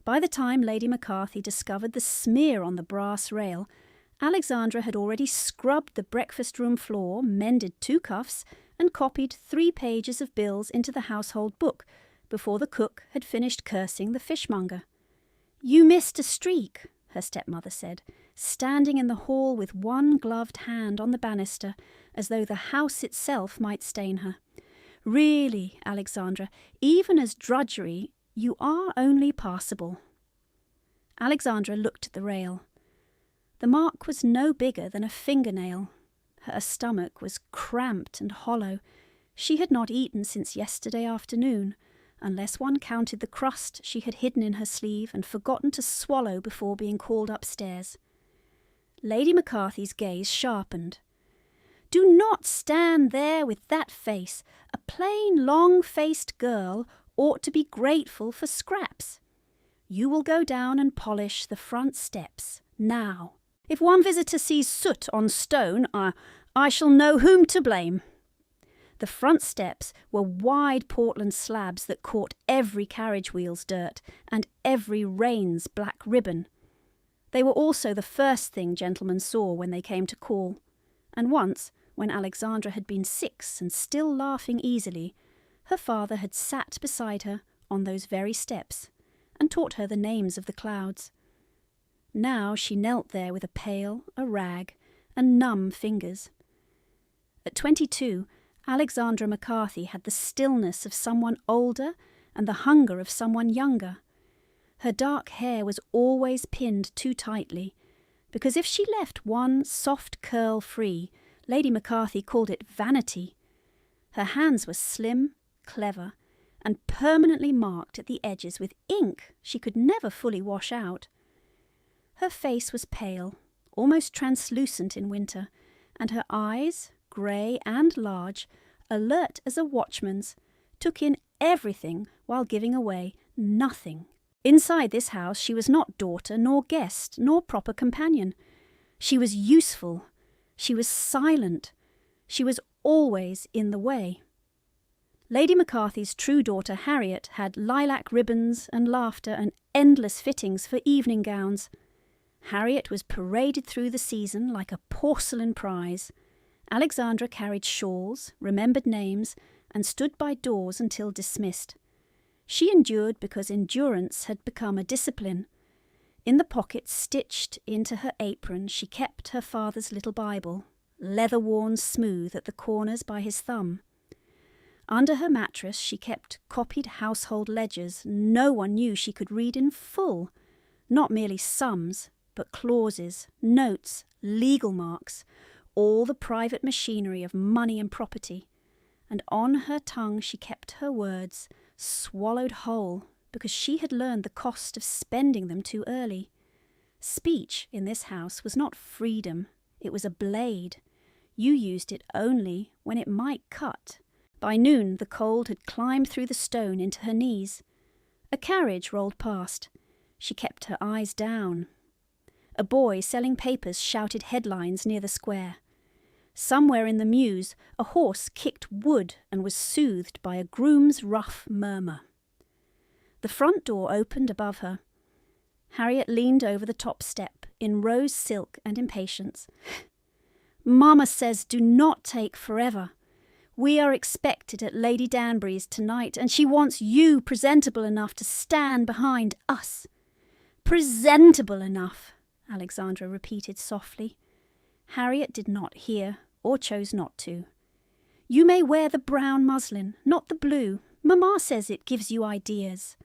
By the time Lady McCarthy discovered the smear on the brass rail, Alexandra had already scrubbed the breakfast room floor, mended 2 cuffs, and copied 3 pages of bills into the household book before the cook had finished cursing the fishmonger. "You missed a streak," her stepmother said, standing in the hall with one gloved hand on the banister, as though the house itself might stain her. "Really, Alexandra, even as drudgery, you are only passable." Alexandra looked at the rail. The mark was no bigger than a fingernail. Her stomach was cramped and hollow. She had not eaten since yesterday afternoon, unless one counted the crust she had hidden in her sleeve and forgotten to swallow before being called upstairs. Lady McCarthy's gaze sharpened. "Do not stand there with that face. A plain, long-faced girl ought to be grateful for scraps. You will go down and polish the front steps, now. If one visitor sees soot on stone, I shall know whom to blame." The front steps were wide Portland slabs that caught every carriage wheel's dirt and every reign's black ribbon. They were also the first thing gentlemen saw when they came to call, and once, when Alexandra had been 6 and still laughing easily, her father had sat beside her on those very steps and taught her the names of the clouds. Now she knelt there with a pail, a rag, and numb fingers. At 22, Alexandra McCarthy had the stillness of someone older and the hunger of someone younger. Her dark hair was always pinned too tightly, because if she left one soft curl free, Lady McCarthy called it vanity. Her hands were slim, clever, and permanently marked at the edges with ink she could never fully wash out. Her face was pale, almost translucent in winter, and her eyes, grey and large, alert as a watchman's, took in everything while giving away nothing. Inside this house she was not daughter nor guest nor proper companion. She was useful. She was silent. She was always in the way. Lady McCarthy's true daughter Harriet had lilac ribbons and laughter and endless fittings for evening gowns. Harriet was paraded through the season like a porcelain prize. Alexandra carried shawls, remembered names, and stood by doors until dismissed. She endured because endurance had become a discipline. In the pocket stitched into her apron she kept her father's little Bible, leather-worn smooth at the corners by his thumb. Under her mattress she kept copied household ledgers no one knew she could read in full, not merely sums, but clauses, notes, legal marks, all the private machinery of money and property. And on her tongue she kept her words, swallowed whole, because she had learned the cost of spending them too early. Speech in this house was not freedom, it was a blade. You used it only when it might cut. By noon the cold had climbed through the stone into her knees. A carriage rolled past. She kept her eyes down. A boy selling papers shouted headlines near the square. Somewhere in the mews a horse kicked wood and was soothed by a groom's rough murmur. The front door opened above her. Harriet leaned over the top step in rose silk and impatience. "Mamma says do not take forever. We are expected at Lady Danbury's tonight, and she wants you presentable enough to stand behind us." "Presentable enough," Alexandra repeated softly. Harriet did not hear, or chose not to. "You may wear the brown muslin, not the blue. Mamma says it gives you ideas."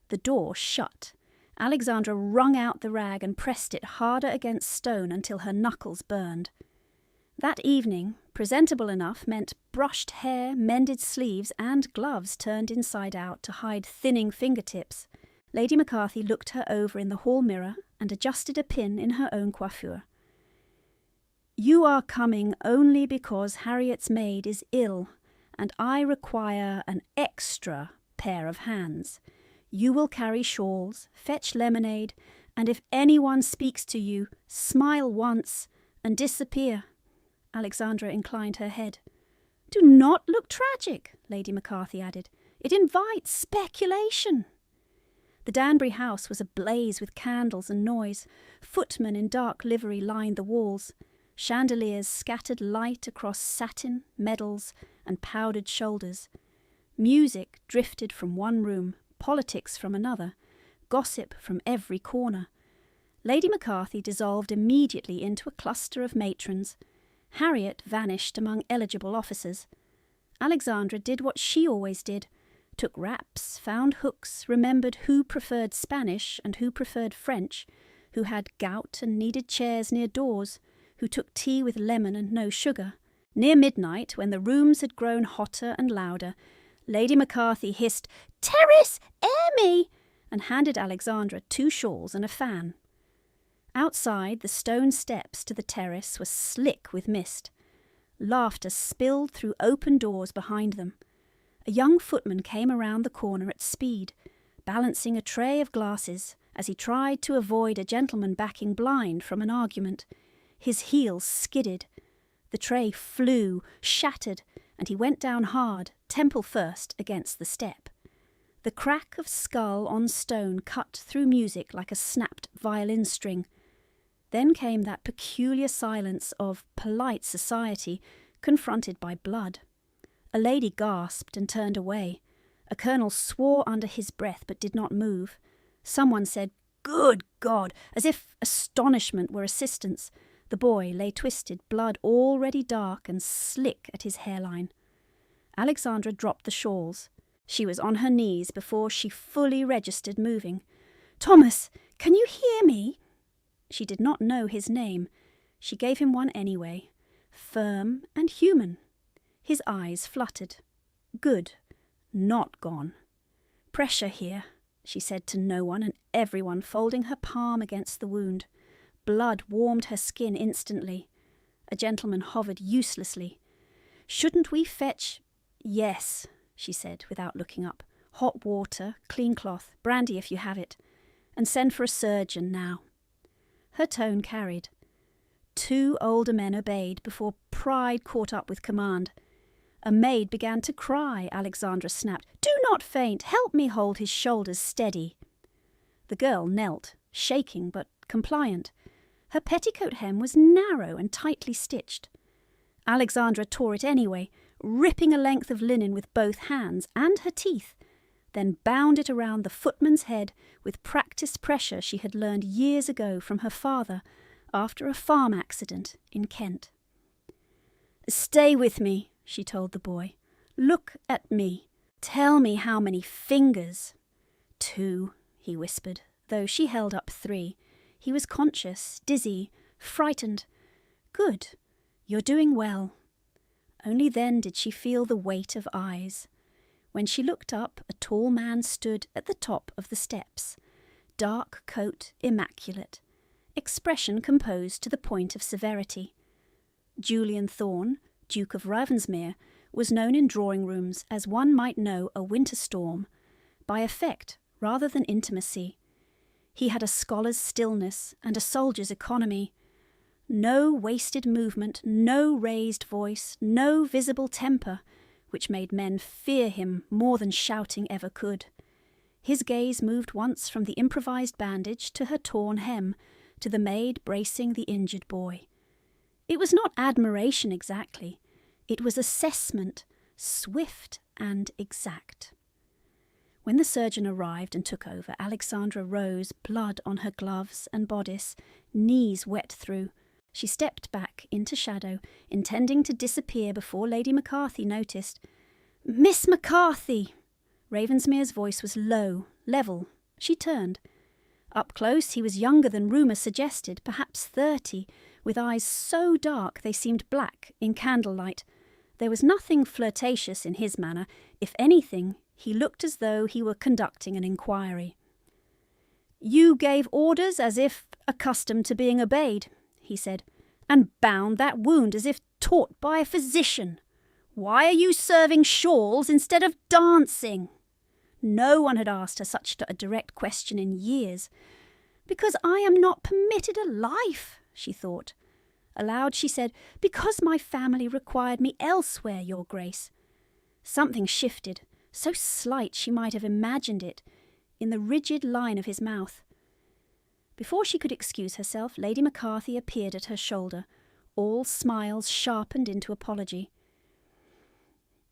The door shut. Alexandra wrung out the rag and pressed it harder against stone until her knuckles burned. That evening, presentable enough meant brushed hair, mended sleeves, and gloves turned inside out to hide thinning fingertips. Lady McCarthy looked her over in the hall mirror and adjusted a pin in her own coiffure. "You are coming only because Harriet's maid is ill, and I require an extra pair of hands. You will carry shawls, fetch lemonade, and if anyone speaks to you, smile once and disappear." Alexandra inclined her head. "Do not look tragic," Lady McCarthy added. "It invites speculation." The Danbury house was ablaze with candles and noise. Footmen in dark livery lined the walls. Chandeliers scattered light across satin, medals, and powdered shoulders. Music drifted from one room, politics from another, gossip from every corner. Lady McCarthy dissolved immediately into a cluster of matrons. Harriet vanished among eligible officers. Alexandra did what she always did, took wraps, found hooks, remembered who preferred Spanish and who preferred French, who had gout and needed chairs near doors, who took tea with lemon and no sugar. Near midnight, when the rooms had grown hotter and louder, Lady McCarthy hissed, "Terrace, air me!" and handed Alexandra 2 shawls and a fan. Outside, the stone steps to the terrace were slick with mist. Laughter spilled through open doors behind them. A young footman came around the corner at speed, balancing a tray of glasses as he tried to avoid a gentleman backing blind from an argument. His heels skidded. The tray flew, shattered, and he went down hard, temple first, against the step. The crack of skull on stone cut through music like a snapped violin string. Then came that peculiar silence of polite society confronted by blood. A lady gasped and turned away. A colonel swore under his breath but did not move. Someone said, "Good God!" as if astonishment were assistance. The boy lay twisted, blood already dark and slick at his hairline. Alexandra dropped the shawls. She was on her knees before she fully registered moving. "Thomas, can you hear me?" She did not know his name. She gave him one anyway. Firm and human. His eyes fluttered. Good. Not gone. "Pressure here," she said to no one and everyone, folding her palm against the wound. Blood warmed her skin instantly. A gentleman hovered uselessly. "Shouldn't we fetch—" "Yes," she said without looking up. "Hot water, clean cloth, brandy if you have it. And send for a surgeon now." Her tone carried. 2 older men obeyed before pride caught up with command. A maid began to cry, Alexandra snapped. "Do not faint! Help me hold his shoulders steady." The girl knelt, shaking but compliant. Her petticoat hem was narrow and tightly stitched. Alexandra tore it anyway, ripping a length of linen with both hands and her teeth, then bound it around the footman's head with practiced pressure she had learned years ago from her father after a farm accident in Kent. "Stay with me," she told the boy. "Look at me. Tell me how many fingers." 2, he whispered, though she held up 3. He was conscious, dizzy, frightened. "Good. You're doing well." Only then did she feel the weight of eyes. When she looked up, a tall man stood at the top of the steps. Dark coat immaculate. Expression composed to the point of severity. Julian Thorne, Duke of Ravensmere, was known in drawing-rooms as one might know a winter storm, by effect rather than intimacy. He had a scholar's stillness and a soldier's economy. No wasted movement, no raised voice, no visible temper, which made men fear him more than shouting ever could. His gaze moved once from the improvised bandage to her torn hem, to the maid bracing the injured boy. It was not admiration exactly. It was assessment, swift and exact. When the surgeon arrived and took over, Alexandra rose, blood on her gloves and bodice, knees wet through. She stepped back into shadow, intending to disappear before Lady McCarthy noticed. "Miss McCarthy!" Ravensmere's voice was low, level. She turned. Up close he was younger than rumour suggested, perhaps 30, with eyes so dark they seemed black in candlelight. There was nothing flirtatious in his manner. If anything, he looked as though he were conducting an inquiry. "You gave orders as if accustomed to being obeyed," he said, "and bound that wound as if taught by a physician. Why are you serving shawls instead of dancing?" No one had asked her such a direct question in years. "Because I am not permitted a life," she thought. Aloud she said, "Because my family required me elsewhere, Your Grace." Something shifted, so slight she might have imagined it. in the rigid line of his mouth. Before she could excuse herself, Lady McCarthy appeared at her shoulder, all smiles sharpened into apology.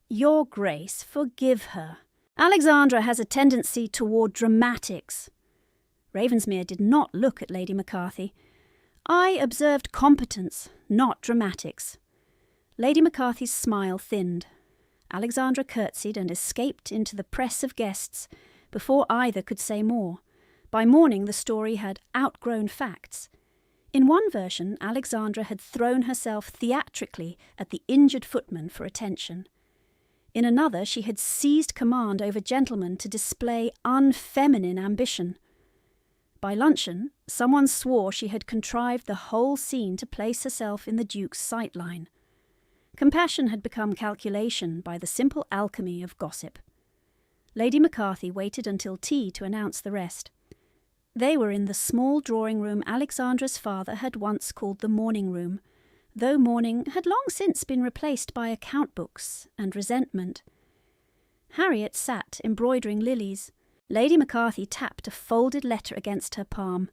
"Your Grace, forgive her. Alexandra has a tendency toward dramatics." Ravensmere did not look at Lady McCarthy. "I observed competence, not dramatics." Lady McCarthy's smile thinned. Alexandra curtsied and escaped into the press of guests before either could say more. By morning the story had outgrown facts. In one version, Alexandra had thrown herself theatrically at the injured footman for attention. In another, she had seized command over gentlemen to display unfeminine ambition. By luncheon, someone swore she had contrived the whole scene to place herself in the Duke's sight line. Compassion had become calculation by the simple alchemy of gossip. Lady McCarthy waited until tea to announce the rest. They were in the small drawing-room Alexandra's father had once called the morning room, though mourning had long since been replaced by account books and resentment. Harriet sat embroidering lilies. Lady McCarthy tapped a folded letter against her palm.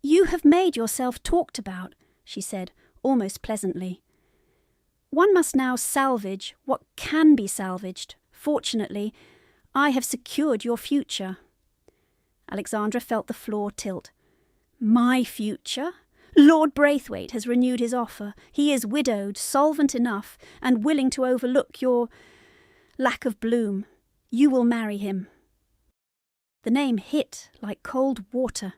"You have made yourself talked about," she said, almost pleasantly. "One must now salvage what can be salvaged. Fortunately, I have secured your future." Alexandra felt the floor tilt. "My future? Lord Braithwaite has renewed his offer. He is widowed, solvent enough, and willing to overlook your lack of bloom. You will marry him." The name hit like cold water.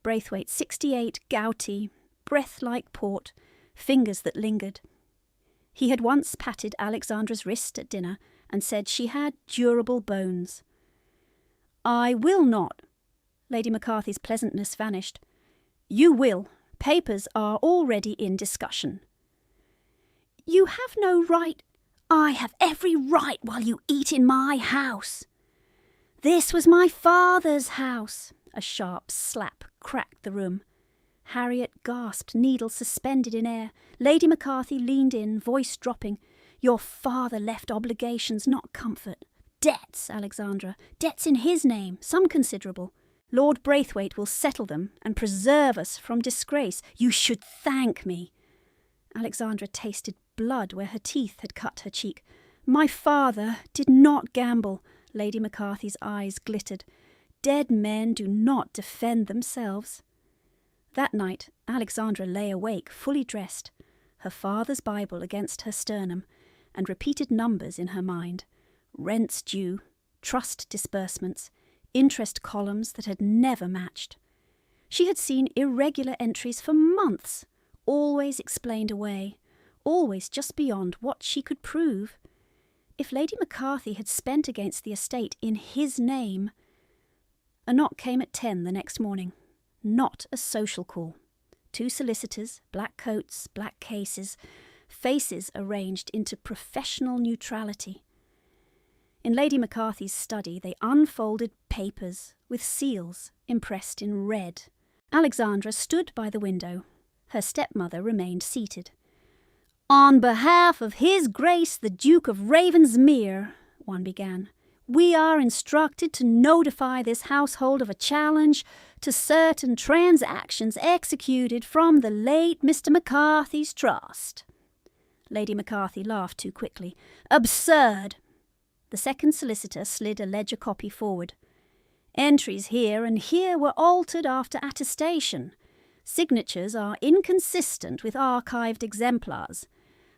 Braithwaite, 68, gouty, breath like port, fingers that lingered. He had once patted Alexandra's wrist at dinner and said she had durable bones. "I will not." Lady McCarthy's pleasantness vanished. "You will. Papers are already in discussion." "You have no right." "I have every right while you eat in my house." "This was my father's house." A sharp slap cracked the room. Harriet gasped, needles suspended in air. Lady McCarthy leaned in, voice dropping. "Your father left obligations, not comfort. Debts, Alexandra. Debts in his name, some considerable. Lord Braithwaite will settle them and preserve us from disgrace. You should thank me." Alexandra tasted blood where her teeth had cut her cheek. "My father did not gamble." Lady McCarthy's eyes glittered. "Dead men do not defend themselves." That night, Alexandra lay awake, fully dressed, her father's Bible against her sternum, and repeated numbers in her mind. Rents due, trust disbursements, interest columns that had never matched. She had seen irregular entries for months, always explained away, always just beyond what she could prove. If Lady McCarthy had spent against the estate in his name... A knock came at 10 the next morning. Not a social call. 2 solicitors, black coats, black cases, faces arranged into professional neutrality. In Lady McCarthy's study they unfolded papers with seals impressed in red. Alexandra stood by the window. Her stepmother remained seated. "On behalf of His Grace the Duke of Ravensmere," one began, "we are instructed to notify this household of a challenge to certain transactions executed from the late Mr. McCarthy's trust." Lady McCarthy laughed too quickly. "Absurd!" The second solicitor slid a ledger copy forward. "Entries here and here were altered after attestation. Signatures are inconsistent with archived exemplars.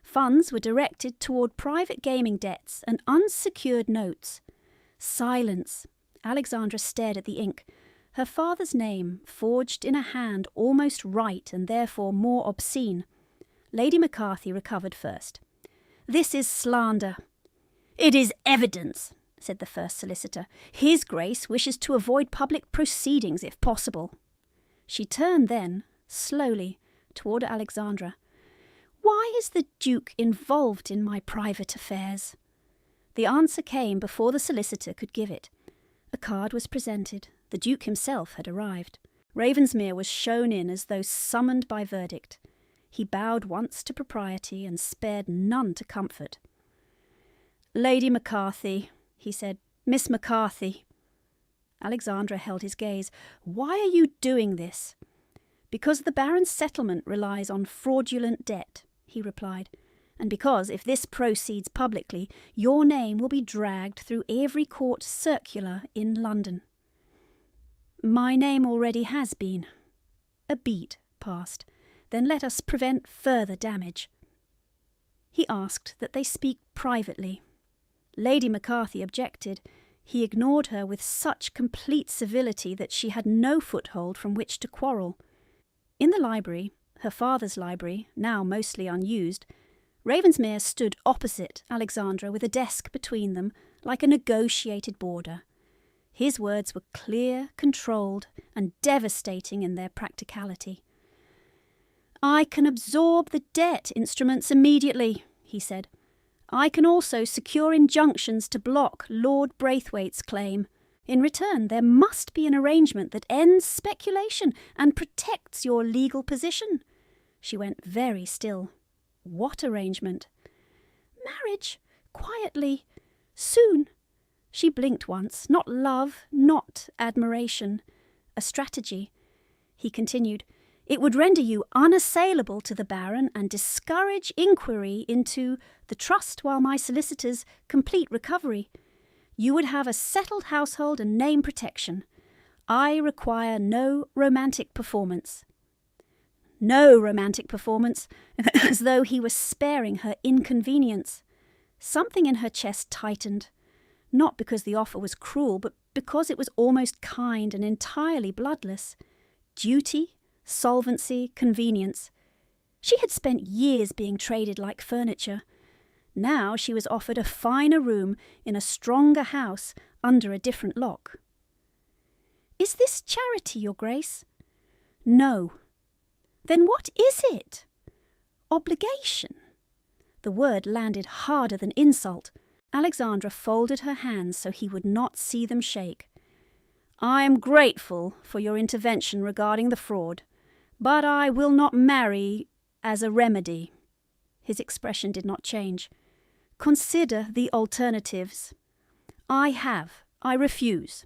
Funds were directed toward private gaming debts and unsecured notes." Silence. Alexandra stared at the ink. Her father's name, forged in a hand almost right and therefore more obscene. Lady McCarthy recovered first. "This is slander." "It is evidence," said the first solicitor. "His Grace wishes to avoid public proceedings if possible." She turned then, slowly, toward Alexandra. "Why is the Duke involved in my private affairs?" The answer came before the solicitor could give it. A card was presented. The Duke himself had arrived. Ravensmere was shown in as though summoned by verdict. He bowed once to propriety and spared none to comfort. "Lady McCarthy," he said. "Miss McCarthy." Alexandra held his gaze. "Why are you doing this?" "Because the Baron's settlement relies on fraudulent debt," he replied, "and because if this proceeds publicly, your name will be dragged through every court circular in London." "My name already has been." A beat passed. "Then let us prevent further damage." He asked that they speak privately. Lady McCarthy objected. He ignored her with such complete civility that she had no foothold from which to quarrel. In the library, her father's library, now mostly unused, Ravensmere stood opposite Alexandra with a desk between them, like a negotiated boarder. His words were clear, controlled, and devastating in their practicality. "I can absorb the debt instruments immediately," he said. "I can also secure injunctions to block Lord Braithwaite's claim. In return, there must be an arrangement that ends speculation and protects your legal position." She went very still. "What arrangement?" "Marriage. Quietly. Soon." She blinked once. "Not love, not admiration. A strategy." He continued. "It would render you unassailable to the Baron and discourage inquiry into the trust while my solicitors complete recovery. You would have a settled household and name protection. I require no romantic performance." No romantic performance, as though he was sparing her inconvenience. Something in her chest tightened, not because the offer was cruel, but because it was almost kind and entirely bloodless. Duty, solvency, convenience. She had spent years being traded like furniture. Now she was offered a finer room in a stronger house under a different lock. "Is this charity, Your Grace?" "No." "Then what is it?" "Obligation." The word landed harder than insult. Alexandra folded her hands so he would not see them shake. "I am grateful for your intervention regarding the fraud, but I will not marry as a remedy." His expression did not change. "Consider the alternatives." I refuse."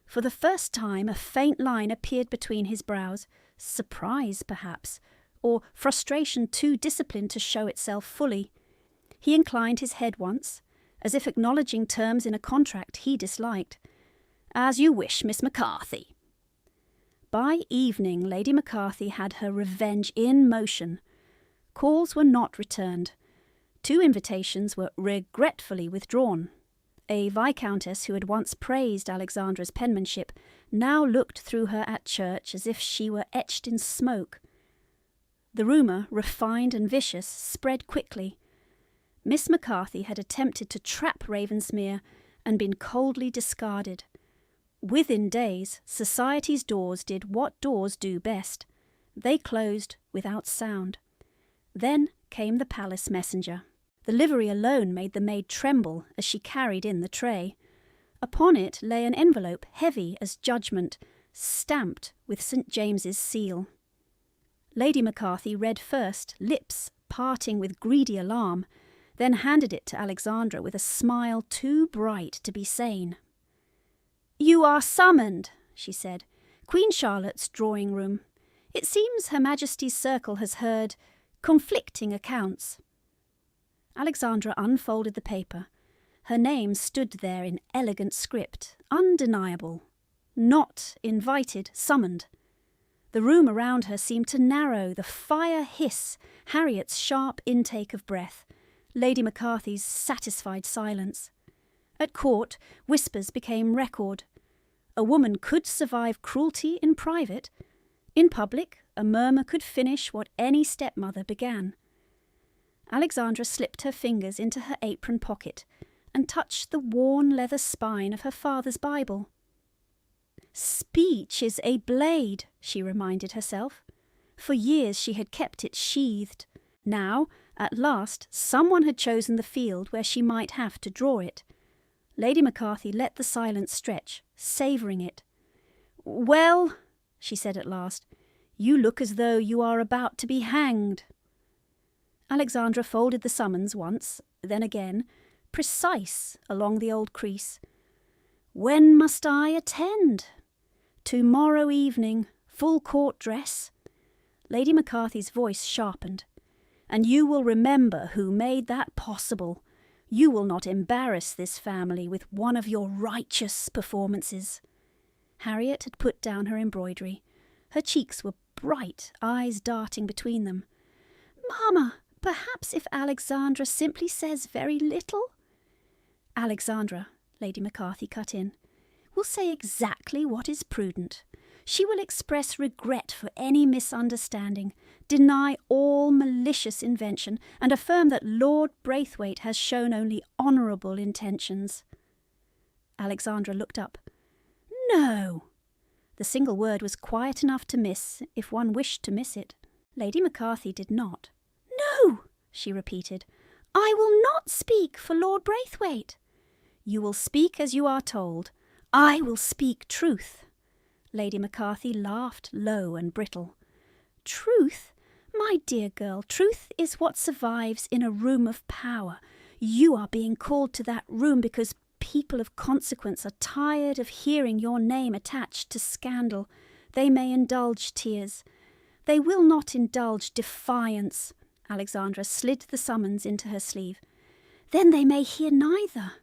For the first time a faint line appeared between his brows, surprise perhaps, or frustration too disciplined to show itself fully. He inclined his head once, as if acknowledging terms in a contract he disliked. "As you wish, Miss McCarthy." By evening Lady McCarthy had her revenge in motion. Calls were not returned. 2 invitations were regretfully withdrawn. A viscountess who had once praised Alexandra's penmanship now looked through her at church as if she were etched in smoke. The rumour, refined and vicious, spread quickly. Miss McCarthy had attempted to trap Ravensmere and been coldly discarded. Within days, society's doors did what doors do best. They closed without sound. Then came the palace messenger. The livery alone made the maid tremble as she carried in the tray. Upon it lay an envelope heavy as judgment, stamped with St. James's seal. Lady McCarthy read first, lips parting with greedy alarm, then handed it to Alexandra with a smile too bright to be sane. "You are summoned," she said. "Queen Charlotte's drawing room. It seems Her Majesty's circle has heard conflicting accounts." Alexandra unfolded the paper. Her name stood there in elegant script, undeniable. Not invited, summoned. The room around her seemed to narrow, the fire hiss, Harriet's sharp intake of breath, Lady McCarthy's satisfied silence. At court, whispers became record. A woman could survive cruelty in private. In public, a murmur could finish what any stepmother began. Alexandra slipped her fingers into her apron pocket and touched the worn leather spine of her father's Bible. "Speech is a blade," she reminded herself. For years she had kept it sheathed. Now, at last, someone had chosen the field where she might have to draw it. Lady McCarthy let the silence stretch, savouring it. "Well," she said at last, "you look as though you are about to be hanged." Alexandra folded the summons once, then again, precise along the old crease. When must I attend? Tomorrow evening, full court dress. Lady McCarthy's voice sharpened. And you will remember who made that possible. You will not embarrass this family with one of your righteous performances. Harriet had put down her embroidery. Her cheeks were bright, eyes darting between them. Mamma, perhaps if Alexandra simply says very little? Alexandra, Lady McCarthy cut in, will say exactly what is prudent. She will express regret for any misunderstanding, deny all malicious invention, and affirm that Lord Braithwaite has shown only honourable intentions. Alexandra looked up. No! The single word was quiet enough to miss, if one wished to miss it. Lady McCarthy did not. No, she repeated. I will not speak for Lord Braithwaite. You will speak as you are told. I will speak truth. Lady McCarthy laughed low and brittle. Truth? My dear girl, truth is what survives in a room of power. You are being called to that room because people of consequence are tired of hearing your name attached to scandal. They may indulge tears. They will not indulge defiance. Alexandra slid the summons into her sleeve. Then they may hear neither.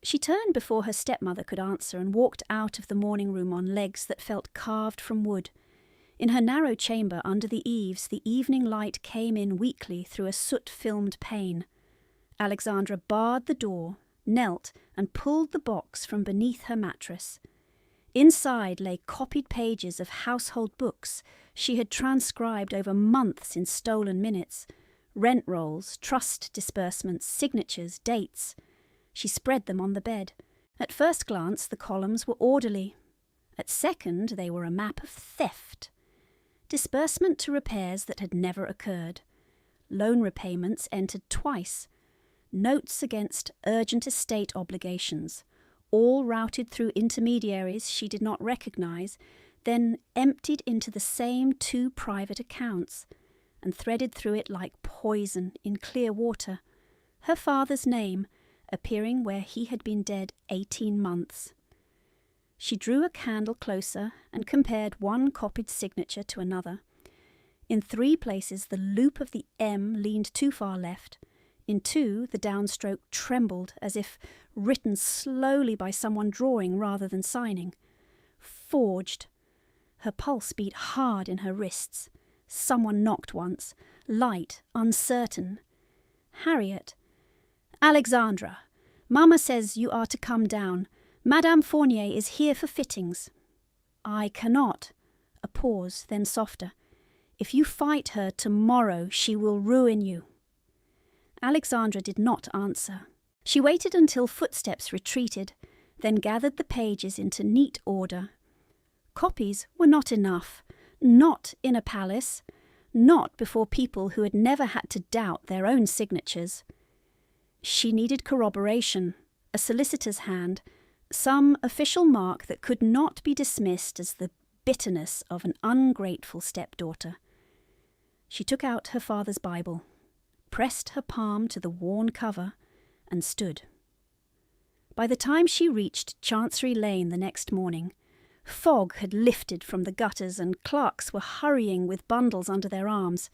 She turned before her stepmother could answer and walked out of the morning room on legs that felt carved from wood. In her narrow chamber under the eaves, the evening light came in weakly through a soot-filmed pane. Alexandra barred the door, knelt, and pulled the box from beneath her mattress. Inside lay copied pages of household books she had transcribed over months in stolen minutes, rent rolls, trust disbursements, signatures, dates. She spread them on the bed. At first glance, the columns were orderly. At second, they were a map of theft. Disbursement to repairs that had never occurred. Loan repayments entered twice. Notes against urgent estate obligations, all routed through intermediaries she did not recognise, then emptied into the same 2 private accounts, and threaded through it like poison in clear water. Her father's name, appearing where he had been dead 18 months. She drew a candle closer and compared one copied signature to another. In 3 places the loop of the M leaned too far left. In 2 the downstroke trembled as if written slowly by someone drawing rather than signing. Forged. Her pulse beat hard in her wrists. Someone knocked once, light, uncertain. Harriet. Alexandra, Mamma says you are to come down. Madame Fournier is here for fittings. I cannot. A pause, then softer. If you fight her tomorrow, she will ruin you. Alexandra did not answer. She waited until footsteps retreated, then gathered the pages into neat order. Copies were not enough. Not in a palace. Not before people who had never had to doubt their own signatures. She needed corroboration, a solicitor's hand, some official mark that could not be dismissed as the bitterness of an ungrateful stepdaughter. She took out her father's Bible, pressed her palm to the worn cover, and stood. By the time she reached Chancery Lane the next morning, fog had lifted from the gutters and clerks were hurrying with bundles under their arms.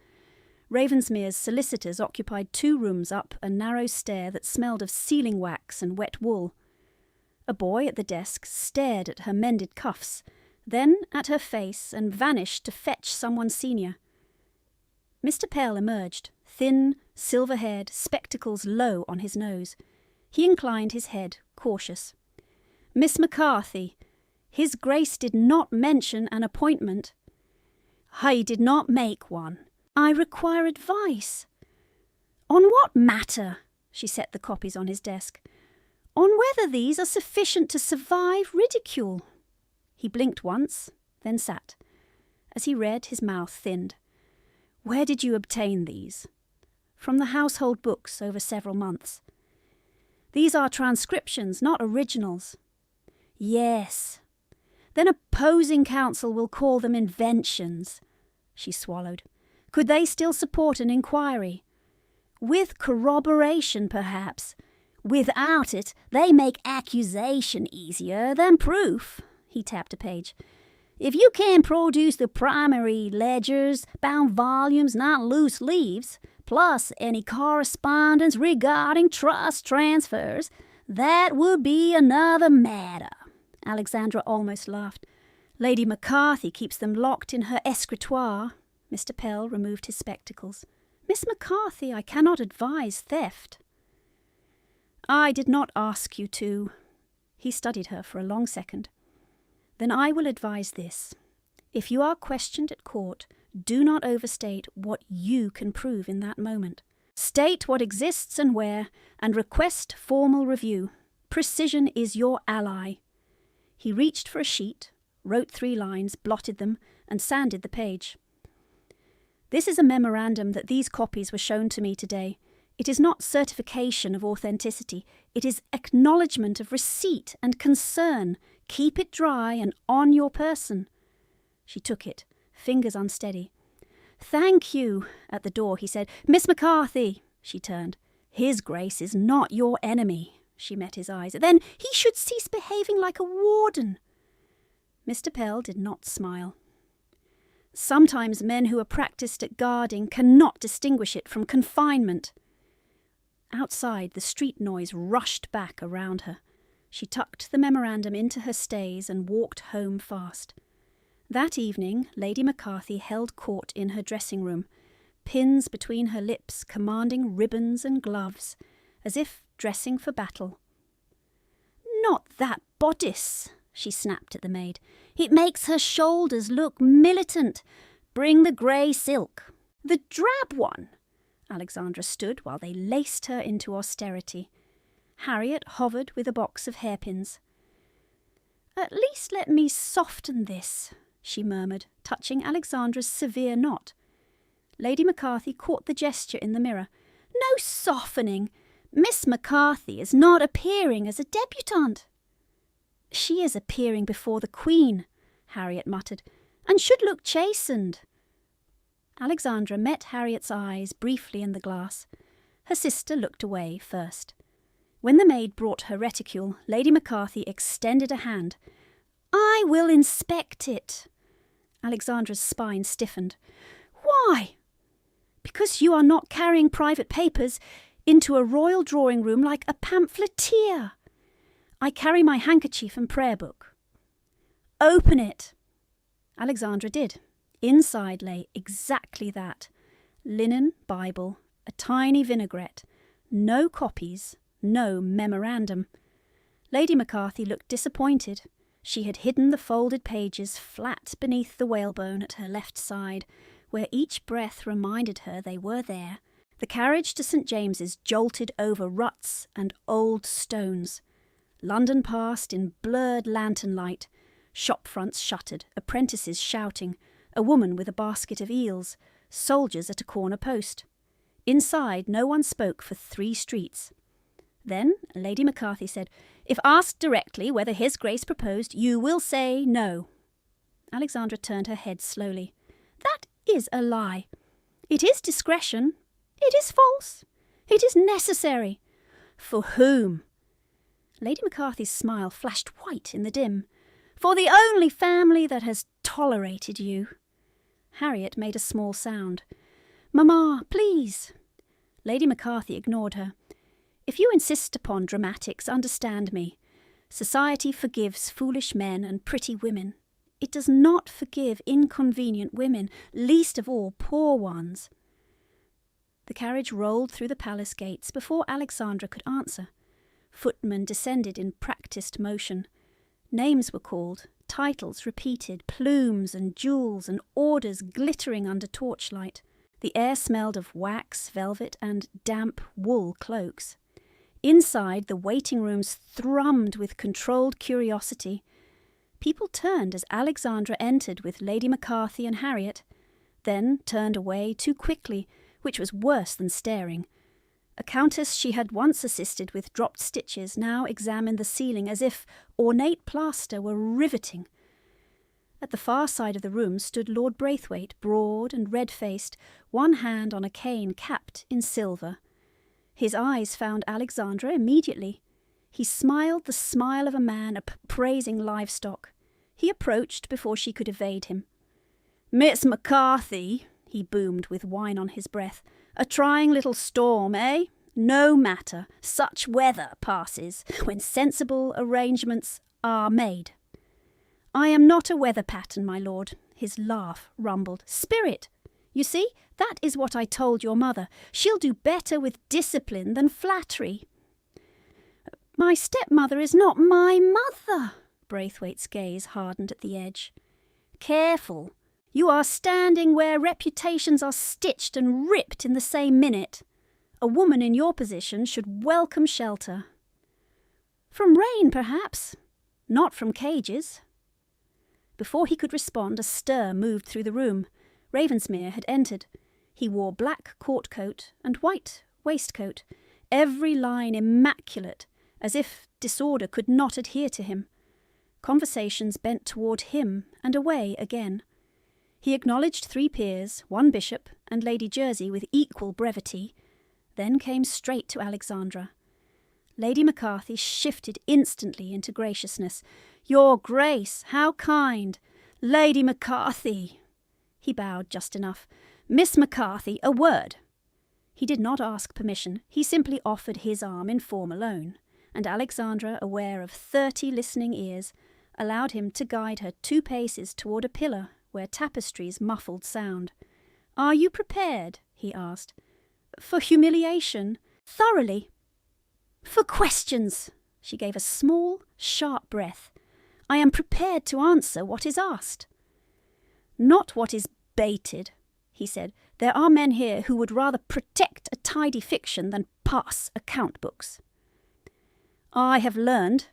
Ravensmere's solicitors occupied 2 rooms up a narrow stair that smelled of sealing wax and wet wool. A boy at the desk stared at her mended cuffs, then at her face and vanished to fetch someone senior. Mr. Pell emerged, thin, silver-haired, spectacles low on his nose. He inclined his head, cautious. Miss McCarthy, His Grace did not mention an appointment. I did not make one. I require advice. On what matter? She set the copies on his desk. On whether these are sufficient to survive ridicule. He blinked once, then sat. As he read, his mouth thinned. Where did you obtain these? From the household books over several months. These are transcriptions, not originals. Yes. Then opposing counsel will call them inventions. She swallowed. Could they still support an inquiry? With corroboration, perhaps. Without it, they make accusation easier than proof. He tapped a page. If you can produce the primary ledgers, bound volumes, not loose leaves, plus any correspondence regarding trust transfers, that would be another matter. Alexandra almost laughed. Lady McCarthy keeps them locked in her escritoire. Mr. Pell removed his spectacles. Miss McCarthy, I cannot advise theft. I did not ask you to. He studied her for a long second. Then I will advise this. If you are questioned at court, do not overstate what you can prove in that moment. State what exists and where, and request formal review. Precision is your ally. He reached for a sheet, wrote 3 lines, blotted them, and sanded the page. This is a memorandum that these copies were shown to me today. It is not certification of authenticity. It is acknowledgement of receipt and concern. Keep it dry and on your person. She took it, fingers unsteady. Thank you. At the door he said, Miss McCarthy. She turned. His Grace is not your enemy. She met his eyes. Then he should cease behaving like a warden. Mr. Pell did not smile. Sometimes men who are practised at guarding cannot distinguish it from confinement. Outside, the street noise rushed back around her. She tucked the memorandum into her stays and walked home fast. That evening, Lady McCarthy held court in her dressing room, pins between her lips commanding ribbons and gloves, as if dressing for battle. Not that bodice, she snapped at the maid. It makes her shoulders look militant. Bring the grey silk. The drab one. Alexandra stood while they laced her into austerity. Harriet hovered with a box of hairpins. At least let me soften this, she murmured, touching Alexandra's severe knot. Lady McCarthy caught the gesture in the mirror. No softening. Miss McCarthy is not appearing as a debutante. She is appearing before the Queen, Harriet muttered, and should look chastened. Alexandra met Harriet's eyes briefly in the glass. Her sister looked away first. When the maid brought her reticule, Lady McCarthy extended a hand. I will inspect it. Alexandra's spine stiffened. Why? Because you are not carrying private papers into a royal drawing room like a pamphleteer. I carry my handkerchief and prayer book. Open it. Alexandra did. Inside lay exactly that. Linen Bible, a tiny vinaigrette, no copies, no memorandum. Lady McCarthy looked disappointed. She had hidden the folded pages flat beneath the whalebone at her left side, where each breath reminded her they were there. The carriage to St. James's jolted over ruts and old stones. London passed in blurred lantern light. Shop fronts shuttered, apprentices shouting, a woman with a basket of eels, soldiers at a corner post. Inside, no one spoke for 3 streets. Then Lady McCarthy said, If asked directly whether His Grace proposed, you will say no. Alexandra turned her head slowly. That is a lie. It is discretion. It is false. It is necessary. For whom? Lady McCarthy's smile flashed white in the dim. For the only family that has tolerated you. Harriet made a small sound. Mamma, please. Lady McCarthy ignored her. If you insist upon dramatics, understand me. Society forgives foolish men and pretty women. It does not forgive inconvenient women, least of all poor ones. The carriage rolled through the palace gates before Alexandra could answer. Footmen descended in practised motion. Names were called, titles repeated, plumes and jewels and orders glittering under torchlight. The air smelled of wax, velvet, and damp wool cloaks. Inside, the waiting rooms thrummed with controlled curiosity. People turned as Alexandra entered with Lady McCarthy and Harriet, then turned away too quickly, which was worse than staring. A countess she had once assisted with dropped stitches now examined the ceiling as if ornate plaster were riveting. At the far side of the room stood Lord Braithwaite, broad and red-faced, one hand on a cane capped in silver. His eyes found Alexandra immediately. He smiled the smile of a man appraising livestock. He approached before she could evade him. "Miss McCarthy," he boomed with wine on his breath, "a trying little storm, eh? No matter. Such weather passes when sensible arrangements are made." "I am not a weather pattern, my lord." His laugh rumbled. "Spirit! You see, that is what I told your mother. She'll do better with discipline than flattery." "My stepmother is not my mother." Braithwaite's gaze hardened at the edge. "Careful. You are standing where reputations are stitched and ripped in the same minute. A woman in your position should welcome shelter." "From rain, perhaps. Not from cages." Before he could respond, a stir moved through the room. Ravensmere had entered. He wore black court coat and white waistcoat, every line immaculate, as if disorder could not adhere to him. Conversations bent toward him and away again. He acknowledged 3 peers, 1 bishop, and Lady Jersey with equal brevity, then came straight to Alexandra. Lady McCarthy shifted instantly into graciousness. "Your Grace, how kind! Lady McCarthy!" He bowed just enough. "Miss McCarthy, a word." He did not ask permission. He simply offered his arm in form alone, and Alexandra, aware of 30 listening ears, allowed him to guide her 2 paces toward a pillar where tapestries muffled sound. "Are you prepared?" he asked. "For humiliation?" "Thoroughly." "For questions?" She gave a small, sharp breath. "I am prepared to answer what is asked." "Not what is baited," he said. "There are men here who would rather protect a tidy fiction than pass account books." "I have learned."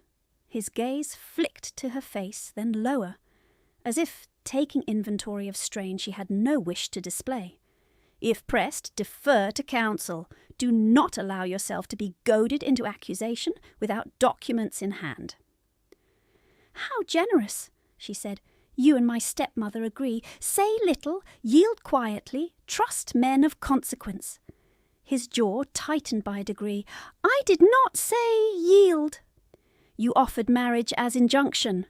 His gaze flicked to her face, then lower, as if taking inventory of strain she had no wish to display. "If pressed, defer to counsel. Do not allow yourself to be goaded into accusation without documents in hand." "How generous," she said. "You and my stepmother agree. Say little, yield quietly, trust men of consequence." His jaw tightened by a degree. "I did not say yield." "You offered marriage as injunction."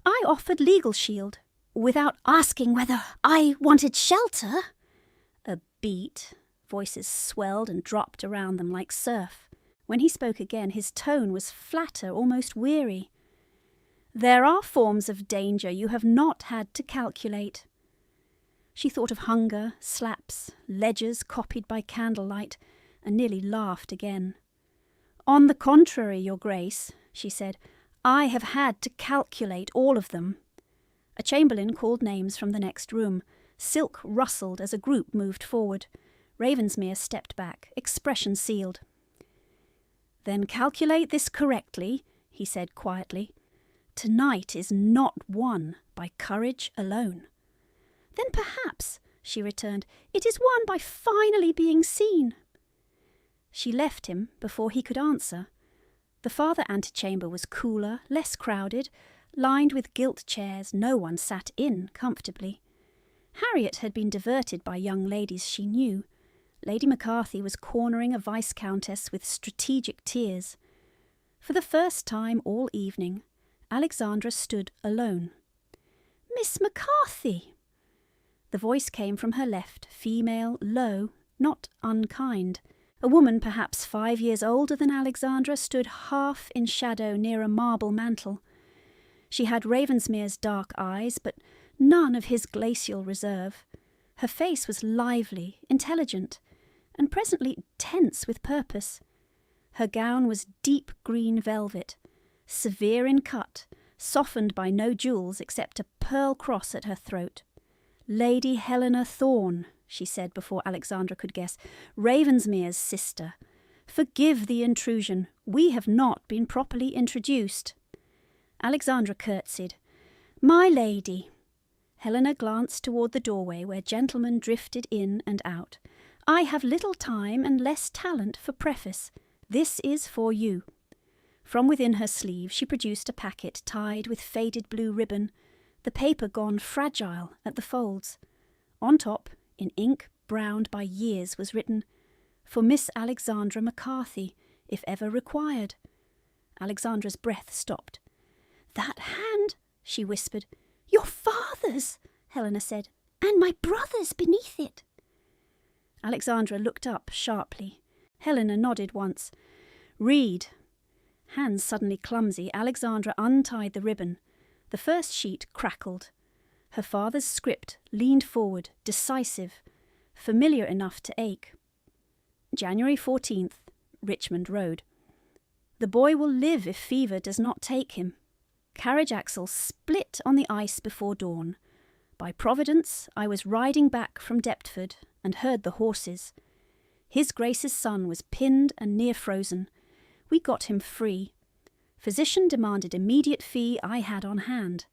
"I offered legal shield." "Without asking whether I wanted shelter?" A beat. Voices swelled and dropped around them like surf. When he spoke again, his tone was flatter, almost weary. "There are forms of danger you have not had to calculate." She thought of hunger, slaps, ledgers copied by candlelight, and nearly laughed again. "On the contrary, Your Grace," she said, "I have had to calculate all of them." A chamberlain called names from the next room. Silk rustled as a group moved forward. Ravensmere stepped back, expression sealed. "Then calculate this correctly," he said quietly. "Tonight is not won by courage alone." "Then perhaps," she returned, "it is won by finally being seen." She left him before he could answer. The farther antechamber was cooler, less crowded, lined with gilt chairs no one sat in comfortably. Harriet had been diverted by young ladies she knew. Lady McCarthy was cornering a Viscountess with strategic tears. For the first time all evening, Alexandra stood alone. "Miss McCarthy!" The voice came from her left, female, low, not unkind. A woman perhaps 5 years older than Alexandra stood half in shadow near a marble mantel. She had Ravensmere's dark eyes, but none of his glacial reserve. Her face was lively, intelligent, and presently tense with purpose. Her gown was deep green velvet, severe in cut, softened by no jewels except a pearl cross at her throat. "Lady Helena Thorne," she said before Alexandra could guess, "Ravensmere's sister. Forgive the intrusion. We have not been properly introduced." Alexandra curtsied. "My lady." Helena glanced toward the doorway where gentlemen drifted in and out. "I have little time and less talent for preface. This is for you." From within her sleeve she produced a packet tied with faded blue ribbon, the paper gone fragile at the folds. On top, in ink browned by years, was written, for Miss Alexandra McCarthy, if ever required. Alexandra's breath stopped. "That hand," she whispered. "Your father's," Helena said, "and my brother's beneath it." Alexandra looked up sharply. Helena nodded once. "Read." Hands suddenly clumsy, Alexandra untied the ribbon. The first sheet crackled. Her father's script leaned forward, decisive, familiar enough to ache. January 14th, Richmond Road. The boy will live if fever does not take him. Carriage axle split on the ice before dawn. By Providence, I was riding back from Deptford and heard the horses. His Grace's son was pinned and near frozen. We got him free. Physician demanded immediate fee I had on hand.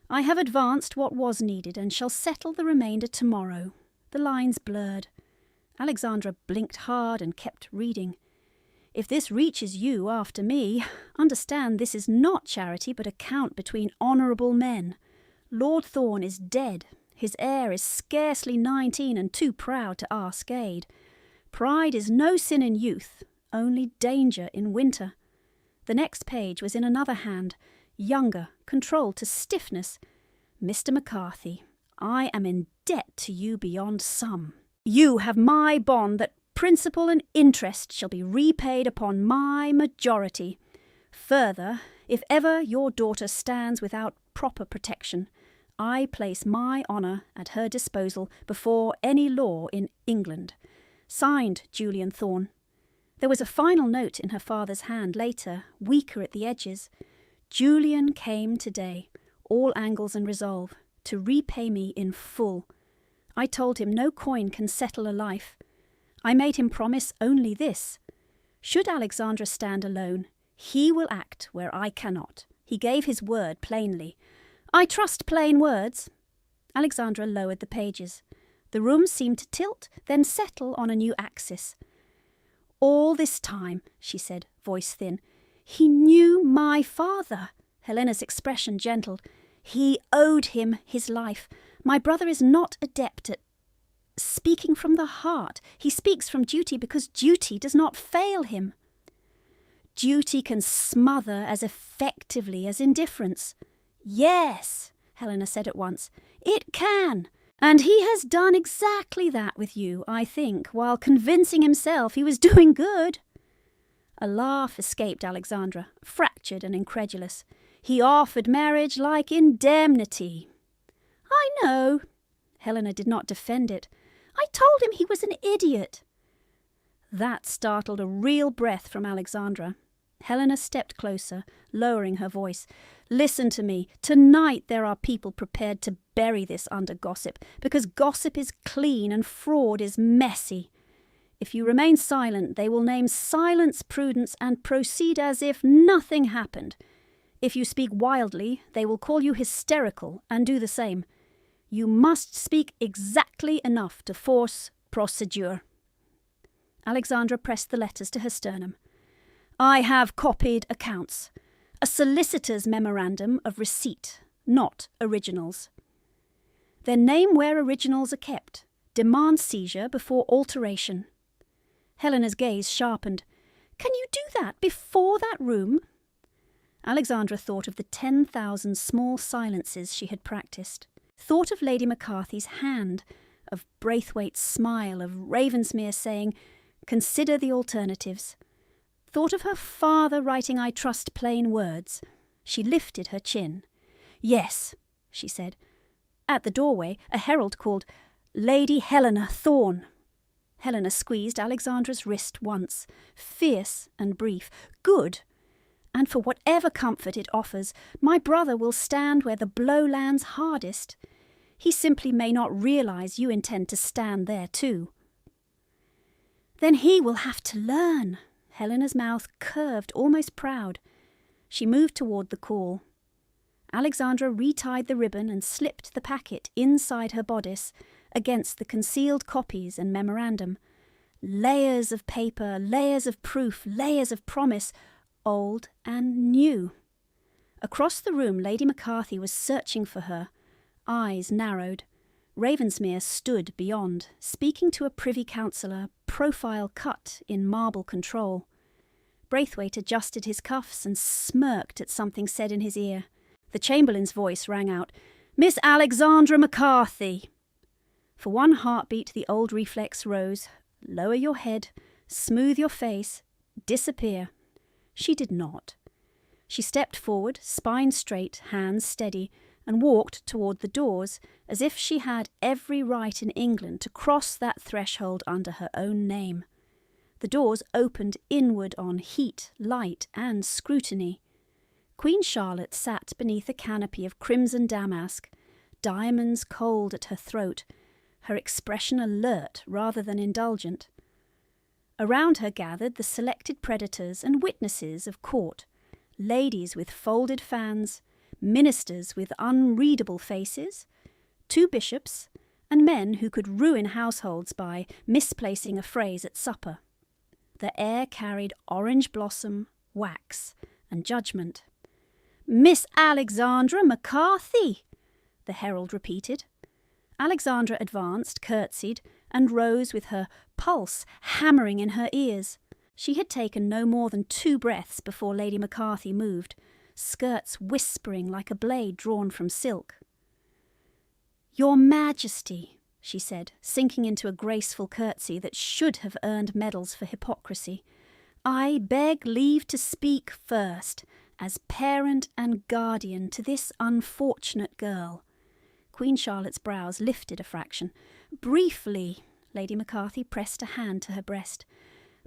I have advanced what was needed and shall settle the remainder tomorrow. The lines blurred. Alexandra blinked hard and kept reading. If this reaches you after me, understand this is not charity but a count between honourable men. Lord Thorn is dead. His heir is scarcely 19 and too proud to ask aid. Pride is no sin in youth, only danger in winter. The next page was in another hand, younger, controlled to stiffness. "Mr. McCarthy, I am in debt to you beyond sum. You have my bond that principal and interest shall be repaid upon my majority. Further, if ever your daughter stands without proper protection, I place my honour at her disposal before any law in England. Signed, Julian Thorn." There was a final note in her father's hand later, weaker at the edges. "Julian came today, all angles and resolve, to repay me in full. I told him no coin can settle a life. I made him promise only this. Should Alexandra stand alone, he will act where I cannot. He gave his word plainly. I trust plain words." Alexandra lowered the pages. The room seemed to tilt, then settle on a new axis. "All this time," she said, voice thin, "he knew my father." Helena's expression gentled. "He owed him his life. My brother is not adept at speaking from the heart. He speaks from duty because duty does not fail him." "Duty can smother as effectively as indifference." "Yes," Helena said at once, "it can. And he has done exactly that with you, I think, while convincing himself he was doing good." A laugh escaped Alexandra, fractured and incredulous. "He offered marriage like indemnity." "I know." Helena did not defend it. "I told him he was an idiot." That startled a real breath from Alexandra. Helena stepped closer, lowering her voice. "Listen to me. Tonight there are people prepared to bury this under gossip, because gossip is clean and fraud is messy. If you remain silent, they will name silence prudence and proceed as if nothing happened. If you speak wildly, they will call you hysterical and do the same. You must speak exactly enough to force procedure." Alexandra pressed the letters to her sternum. "I have copied accounts. A solicitor's memorandum of receipt, not originals." "Then name where originals are kept. Demand seizure before alteration." Helena's gaze sharpened. "Can you do that before that room?" Alexandra thought of the 10,000 small silences she had practised. Thought of Lady McCarthy's hand, of Braithwaite's smile, of Ravensmere saying, "Consider the alternatives." Thought of her father writing, "I trust plain words." She lifted her chin. "Yes," she said. At the doorway, a herald called, "Lady Helena Thorn." Helena squeezed Alexandra's wrist once, fierce and brief. "Good. And for whatever comfort it offers, my brother will stand where the blow lands hardest. He simply may not realise you intend to stand there too." "Then he will have to learn." Helena's mouth curved, almost proud. She moved toward the call. Alexandra retied the ribbon and slipped the packet inside her bodice, against the concealed copies and memorandum. Layers of paper, layers of proof, layers of promise, old and new. Across the room, Lady McCarthy was searching for her. Eyes narrowed. Ravensmere stood beyond, speaking to a Privy Councillor, profile cut in marble control. Braithwaite adjusted his cuffs and smirked at something said in his ear. The Chamberlain's voice rang out, "Miss Alexandra McCarthy!" For one heartbeat the old reflex rose. Lower your head, smooth your face, disappear. She did not. She stepped forward, spine straight, hands steady, and walked toward the doors, as if she had every right in England to cross that threshold under her own name. The doors opened inward on heat, light, and scrutiny. Queen Charlotte sat beneath a canopy of crimson damask, diamonds cold at her throat, her expression alert rather than indulgent. Around her gathered the selected predators and witnesses of court, ladies with folded fans, ministers with unreadable faces, 2 bishops, and men who could ruin households by misplacing a phrase at supper. The air carried orange blossom, wax, and judgment. "Miss Alexandra McCarthy!" the herald repeated. Alexandra advanced, curtsied, and rose with her pulse hammering in her ears. She had taken no more than 2 breaths before Lady McCarthy moved, skirts whispering like a blade drawn from silk. "Your Majesty," she said, sinking into a graceful curtsy that should have earned medals for hypocrisy, "I beg leave to speak first, as parent and guardian to this unfortunate girl." Queen Charlotte's brows lifted a fraction. "Briefly," Lady McCarthy pressed a hand to her breast,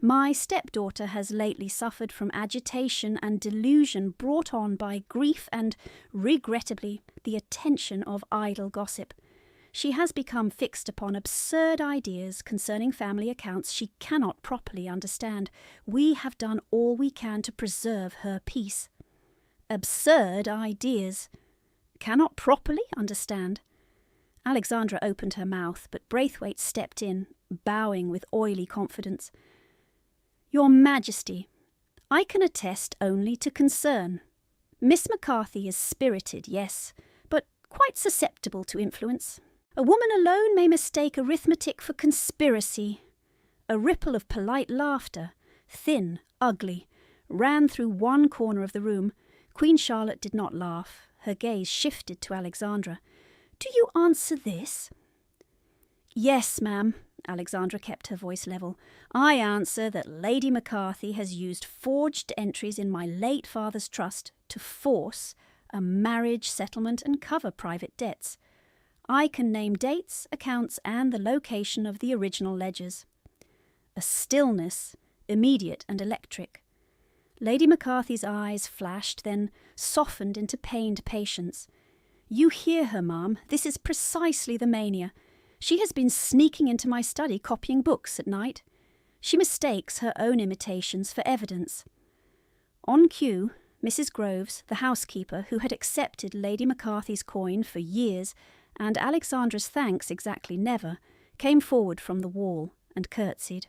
"my stepdaughter has lately suffered from agitation and delusion brought on by grief and, regrettably, the attention of idle gossip. She has become fixed upon absurd ideas concerning family accounts she cannot properly understand. We have done all we can to preserve her peace." Absurd ideas. Cannot properly understand. Alexandra opened her mouth, but Braithwaite stepped in, bowing with oily confidence. "Your Majesty, I can attest only to concern. Miss McCarthy is spirited, yes, but quite susceptible to influence. A woman alone may mistake arithmetic for conspiracy." A ripple of polite laughter, thin, ugly, ran through one corner of the room. Queen Charlotte did not laugh. Her gaze shifted to Alexandra. "Do you answer this?" "Yes, ma'am." Alexandra kept her voice level. "I answer that Lady McCarthy has used forged entries in my late father's trust to force a marriage settlement and cover private debts. I can name dates, accounts, and the location of the original ledgers." A stillness, immediate and electric. Lady McCarthy's eyes flashed, then softened into pained patience. "You hear her, ma'am. This is precisely the mania. She has been sneaking into my study copying books at night. She mistakes her own imitations for evidence." On cue, Mrs. Groves, the housekeeper, who had accepted Lady McCarthy's coin for years, and Alexandra's thanks exactly never, came forward from the wall and curtsied.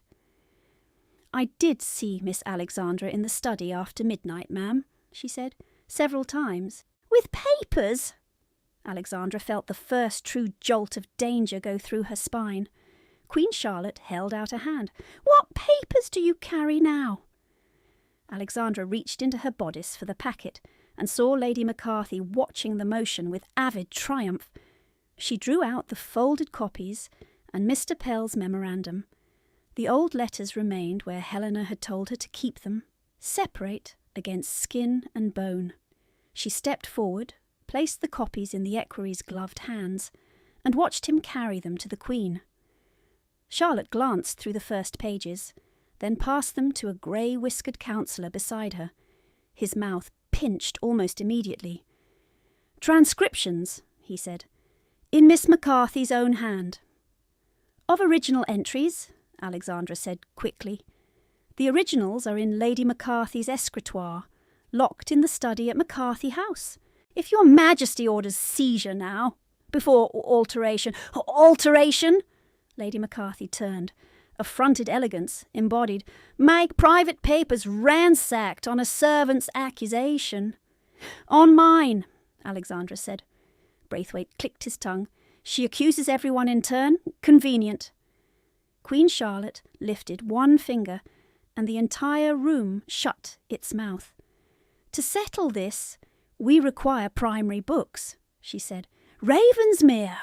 "I did see Miss Alexandra in the study after midnight, ma'am," she said, "several times." "With papers?" Alexandra felt the first true jolt of danger go through her spine. Queen Charlotte held out a hand. "What papers do you carry now?" Alexandra reached into her bodice for the packet and saw Lady McCarthy watching the motion with avid triumph. She drew out the folded copies and Mr. Pell's memorandum. The old letters remained where Helena had told her to keep them, separate against skin and bone. She stepped forward, placed the copies in the equerry's gloved hands, and watched him carry them to the Queen. Charlotte glanced through the first pages, then passed them to a grey-whiskered councillor beside her. His mouth pinched almost immediately. "Transcriptions," he said, "in Miss McCarthy's own hand." "Of original entries," Alexandra said quickly. "The originals are in Lady McCarthy's escritoire, locked in the study at McCarthy House. If your Majesty orders seizure now, before alteration—" "Alteration!" Lady McCarthy turned. Affronted elegance embodied, "Make private papers ransacked on a servant's accusation." "On mine," Alexandra said. Braithwaite clicked his tongue. She accuses everyone in turn. Convenient. Queen Charlotte lifted one finger, and the entire room shut its mouth. To settle this, we require primary books, she said. Ravensmere!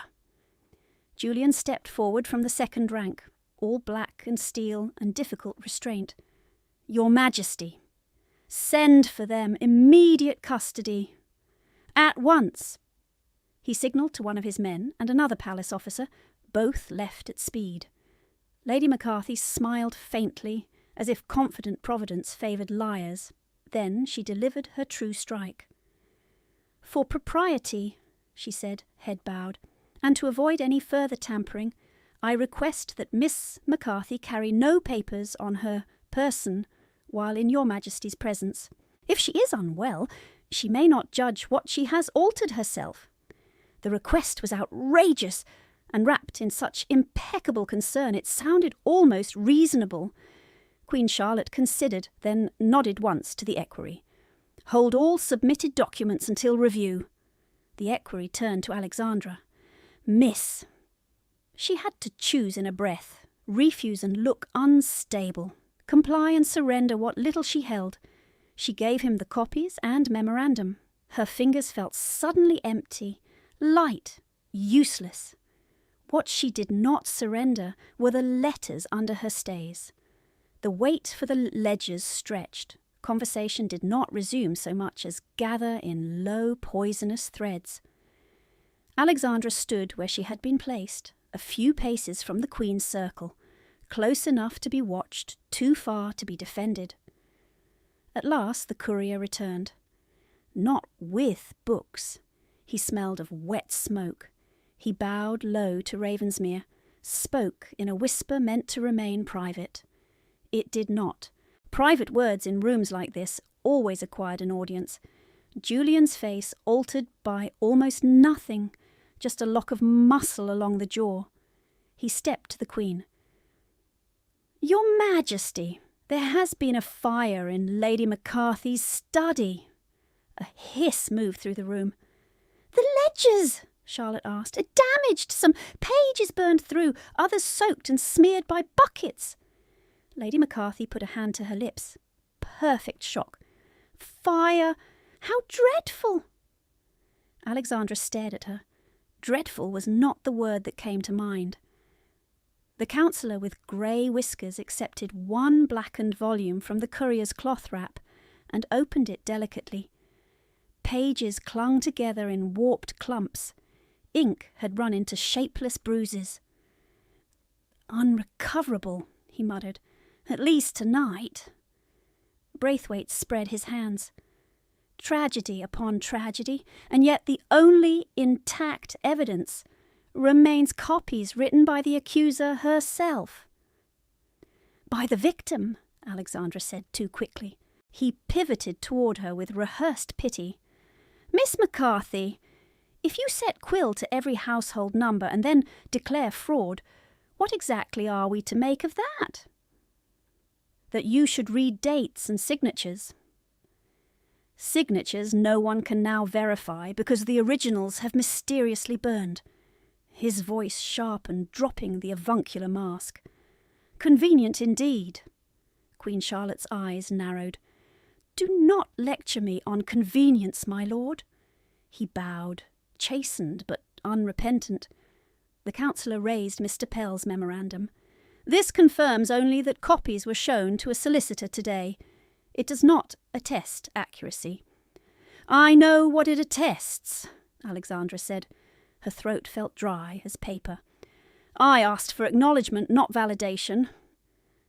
Julian stepped forward from the second rank, all black and steel and difficult restraint. Your Majesty, send for them immediate custody. At once. He signalled to one of his men and another palace officer. Both left at speed. Lady McCarthy smiled faintly, as if confident Providence favoured liars. Then she delivered her true strike. For propriety, she said, head bowed, and to avoid any further tampering, I request that Miss McCarthy carry no papers on her person while in your Majesty's presence. If she is unwell, she may not judge what she has altered herself. The request was outrageous, and wrapped in such impeccable concern it sounded almost reasonable. Queen Charlotte considered, then nodded once to the equerry. Hold all submitted documents until review. The equerry turned to Alexandra. Miss. She had to choose in a breath, refuse and look unstable, comply and surrender what little she held. She gave him the copies and memorandum. Her fingers felt suddenly empty, light, useless. What she did not surrender were the letters under her stays. The weight for the ledgers stretched. Conversation did not resume so much as gather in low, poisonous threads. Alexandra stood where she had been placed, a few paces from the Queen's circle, close enough to be watched, too far to be defended. At last the courier returned. Not with books. He smelled of wet smoke. He bowed low to Ravensmere, spoke in a whisper meant to remain private. It did not. Private words in rooms like this always acquired an audience. Julian's face altered by almost nothing, just a lock of muscle along the jaw. He stepped to the Queen. Your Majesty, there has been a fire in Lady McCarthy's study. A hiss moved through the room. The ledgers, Charlotte asked, are damaged. Some pages burned through, others soaked and smeared by buckets. Lady McCarthy put a hand to her lips. Perfect shock. Fire! How dreadful! Alexandra stared at her. Dreadful was not the word that came to mind. The counsellor with grey whiskers accepted one blackened volume from the courier's cloth wrap and opened it delicately. Pages clung together in warped clumps. Ink had run into shapeless bruises. Unrecoverable, he muttered. At least tonight. Braithwaite spread his hands. Tragedy upon tragedy, and yet the only intact evidence remains copies written by the accuser herself. By the victim, Alexandra said too quickly. He pivoted toward her with rehearsed pity. Miss McCarthy, if you set quill to every household number and then declare fraud, what exactly are we to make of that? That you should read dates and signatures. Signatures no one can now verify because the originals have mysteriously burned. His voice sharpened, dropping the avuncular mask. Convenient indeed. Queen Charlotte's eyes narrowed. Do not lecture me on convenience, my lord. He bowed, chastened but unrepentant. The counsellor raised Mr. Pell's memorandum. This confirms only that copies were shown to a solicitor today. It does not attest accuracy. I know what it attests, Alexandra said. Her throat felt dry as paper. I asked for acknowledgement, not validation,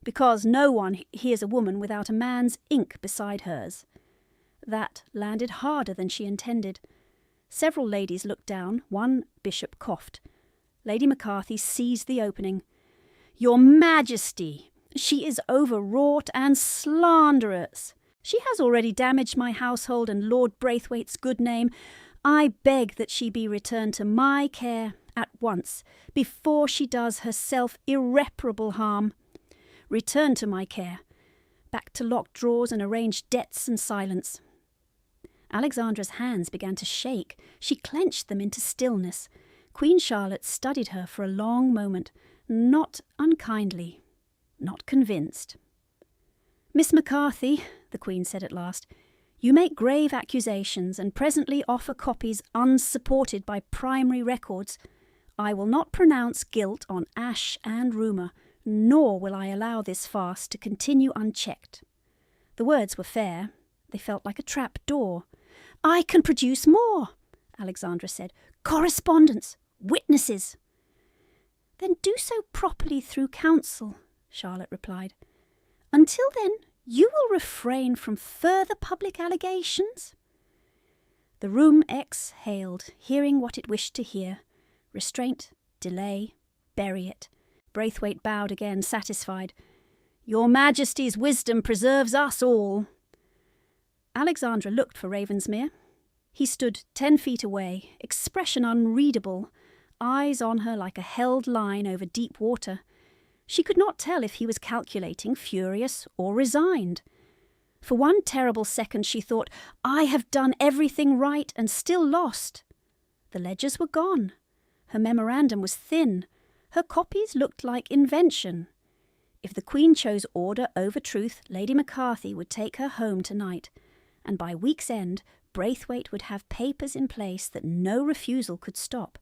because no one hears a woman without a man's ink beside hers. That landed harder than she intended. Several ladies looked down. One bishop coughed. Lady McCarthy seized the opening. Your Majesty, she is overwrought and slanderous. She has already damaged my household and Lord Braithwaite's good name. I beg that she be returned to my care at once, before she does herself irreparable harm. Return to my care. Back to locked drawers and arranged debts and silence. Alexandra's hands began to shake. She clenched them into stillness. Queen Charlotte studied her for a long moment, not unkindly, not convinced. "Miss McCarthy," the Queen said at last, "you make grave accusations and presently offer copies unsupported by primary records. I will not pronounce guilt on ash and rumour, nor will I allow this farce to continue unchecked." The words were fair. They felt like a trap door. "I can produce more," Alexandra said. "Correspondence, witnesses." "Then do so properly through counsel," Charlotte replied. "Until then, you will refrain from further public allegations?" The room exhaled, hearing what it wished to hear. Restraint, delay, bury it. Braithwaite bowed again, satisfied. "Your Majesty's wisdom preserves us all." Alexandra looked for Ravensmere. He stood 10 feet away, expression unreadable, eyes on her like a held line over deep water. She could not tell if he was calculating, furious, or resigned. For one terrible second she thought, "I have done everything right and still lost." The ledgers were gone. Her memorandum was thin. Her copies looked like invention. If the Queen chose order over truth, Lady McCarthy would take her home tonight, and by week's end Braithwaite would have papers in place that no refusal could stop.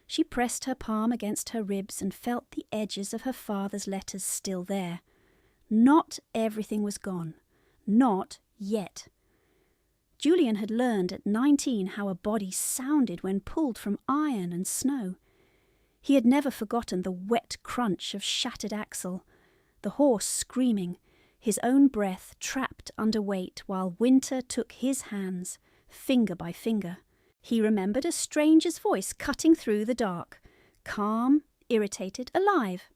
She pressed her palm against her ribs and felt the edges of her father's letters still there. Not everything was gone. Not yet. Julian had learned at 19 how a body sounded when pulled from iron and snow. He had never forgotten the wet crunch of shattered axle, the horse screaming, his own breath trapped under weight while winter took his hands, finger by finger. He remembered a stranger's voice cutting through the dark, calm, irritated, alive.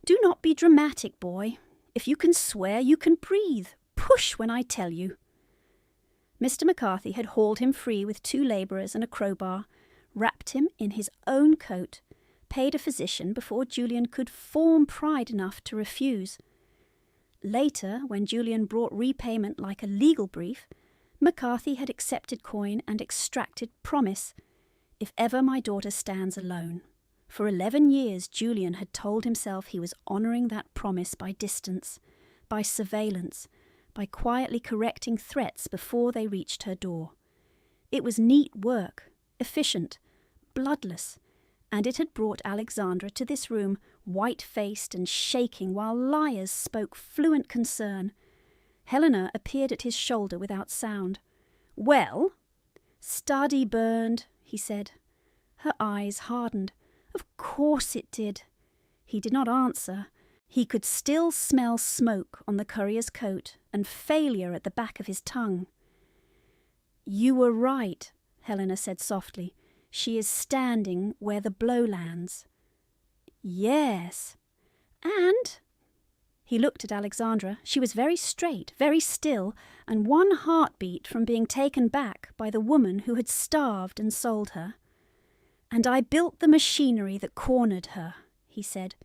"Do not be dramatic, boy. If you can swear, you can breathe. Push when I tell you." Mr. McCarthy had hauled him free with 2 labourers and a crowbar, wrapped him in his own coat, paid a physician before Julian could form pride enough to refuse. Later, when Julian brought repayment like a legal brief, McCarthy had accepted coin and extracted promise. "If ever my daughter stands alone." For 11 years Julian had told himself he was honouring that promise by distance, by surveillance, by quietly correcting threats before they reached her door. It was neat work, efficient, bloodless, and it had brought Alexandra to this room, white-faced and shaking while liars spoke fluent concern. Helena appeared at his shoulder without sound. "Well?" "Study burned," he said. Her eyes hardened. "Of course it did." He did not answer. He could still smell smoke on the courier's coat and failure at the back of his tongue. "You were right," Helena said softly. "She is standing where the blow lands." "Yes." "And—" He looked at Alexandra. She was very straight, very still, and 1 heartbeat from being taken back by the woman who had starved and sold her. "And I built the machinery that cornered her," he said.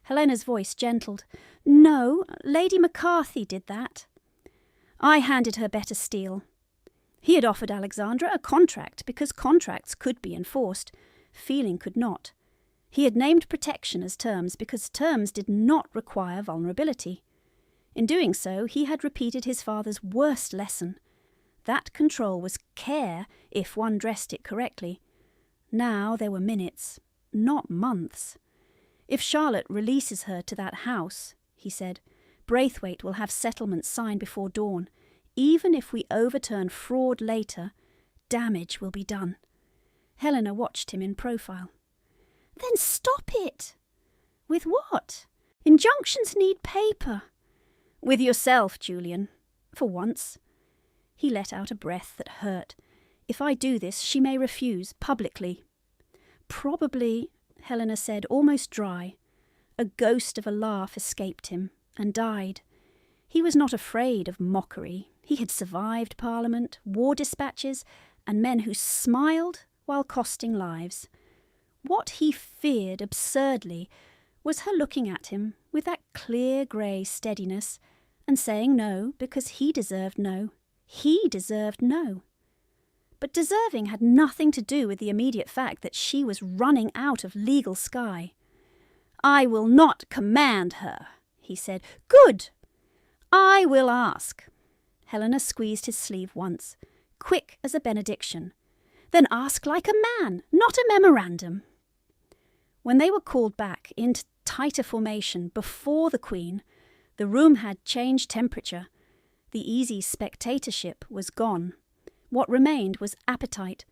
Helena's voice gentled. "No, Lady McCarthy did that." "I handed her better steel." He had offered Alexandra a contract because contracts could be enforced. Feeling could not. He had named protection as terms because terms did not require vulnerability. In doing so, he had repeated his father's worst lesson. That control was care if one dressed it correctly. Now there were minutes, not months. "If Charlotte releases her to that house," he said, "Braithwaite will have settlements signed before dawn. Even if we overturn fraud later, damage will be done." Helena watched him in profile. "Then stop it." "With what?" "Injunctions need paper." "With yourself, Julian. For once." He let out a breath that hurt. "If I do this, she may refuse, publicly." "Probably," Helena said, almost dry. A ghost of a laugh escaped him, and died. He was not afraid of mockery. He had survived Parliament, war dispatches, and men who smiled while costing lives. What he feared absurdly was her looking at him with that clear grey steadiness and saying no because he deserved no. He deserved no. but deserving had nothing to do with the immediate fact that she was running out of legal sky. "I will not command her," he said. "Good! I will ask." Helena squeezed his sleeve once, quick as a benediction. "Then ask like a man, not a memorandum." When they were called back into tighter formation before the Queen, the room had changed temperature. The easy spectatorship was gone. What remained was appetite.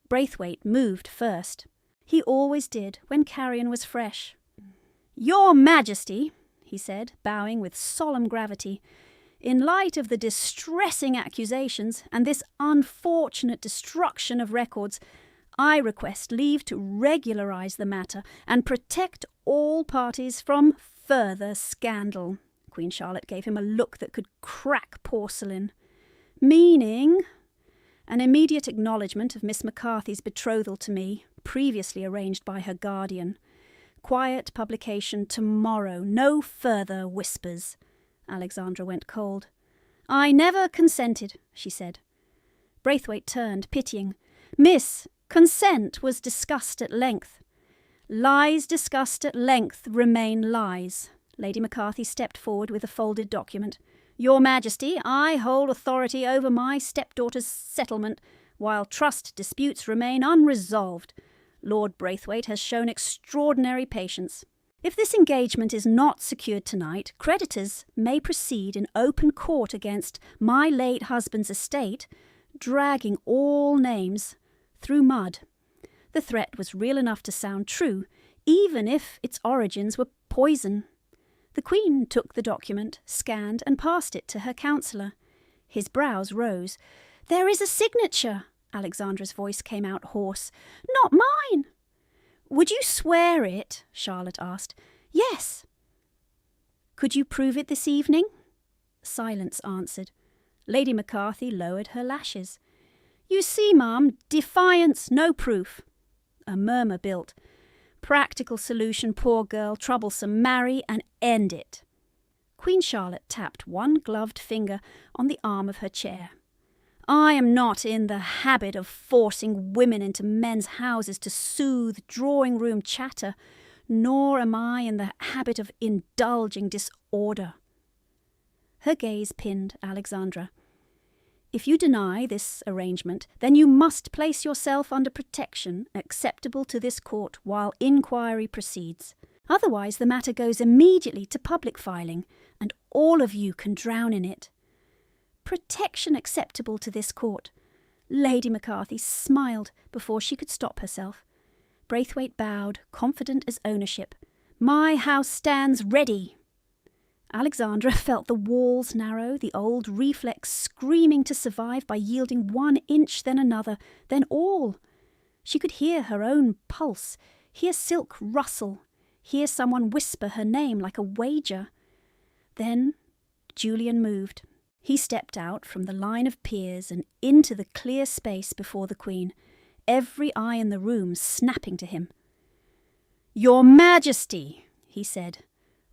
Braithwaite moved first. He always did when carrion was fresh. "Your Majesty," he said, bowing with solemn gravity, "in light of the distressing accusations and this unfortunate destruction of records, I request leave to regularise the matter and protect all parties from further scandal." Queen Charlotte gave him a look that could crack porcelain. "Meaning?" "An immediate acknowledgement of Miss McCarthy's betrothal to me, previously arranged by her guardian. Quiet publication tomorrow, no further whispers." Alexandra went cold. "I never consented," she said. Braithwaite turned, pitying. "Miss, consent was discussed at length." "Lies discussed at length remain lies." Lady McCarthy stepped forward with a folded document. "Your Majesty, I hold authority over my stepdaughter's settlement, while trust disputes remain unresolved. Lord Braithwaite has shown extraordinary patience. If this engagement is not secured tonight, creditors may proceed in open court against my late husband's estate, dragging all names through mud." The threat was real enough to sound true, even if its origins were poison. The Queen took the document, scanned and passed it to her counsellor. His brows rose. "There is a signature." Alexandra's voice came out hoarse. "Not mine." "Would you swear it?" Charlotte asked. "Yes." "Could you prove it this evening?" Silence answered. Lady McCarthy lowered her lashes. "You see, ma'am, defiance, no proof." A murmur built. "Practical solution, poor girl, troublesome. Marry and end it." Queen Charlotte tapped one gloved finger on the arm of her chair. "I am not in the habit of forcing women into men's houses to soothe drawing-room chatter, nor am I in the habit of indulging disorder." Her gaze pinned Alexandra. "If you deny this arrangement, then you must place yourself under protection acceptable to this court while inquiry proceeds. Otherwise the matter goes immediately to public filing, and all of you can drown in it." Protection acceptable to this court. Lady McCarthy smiled before she could stop herself. Braithwaite bowed, confident as ownership. "My house stands ready." Alexandra felt the walls narrow, the old reflex screaming to survive by yielding 1 inch, then another, then all. She could hear her own pulse, hear silk rustle, hear someone whisper her name like a wager. Then Julian moved. He stepped out from the line of peers and into the clear space before the Queen, every eye in the room snapping to him. "Your Majesty," he said,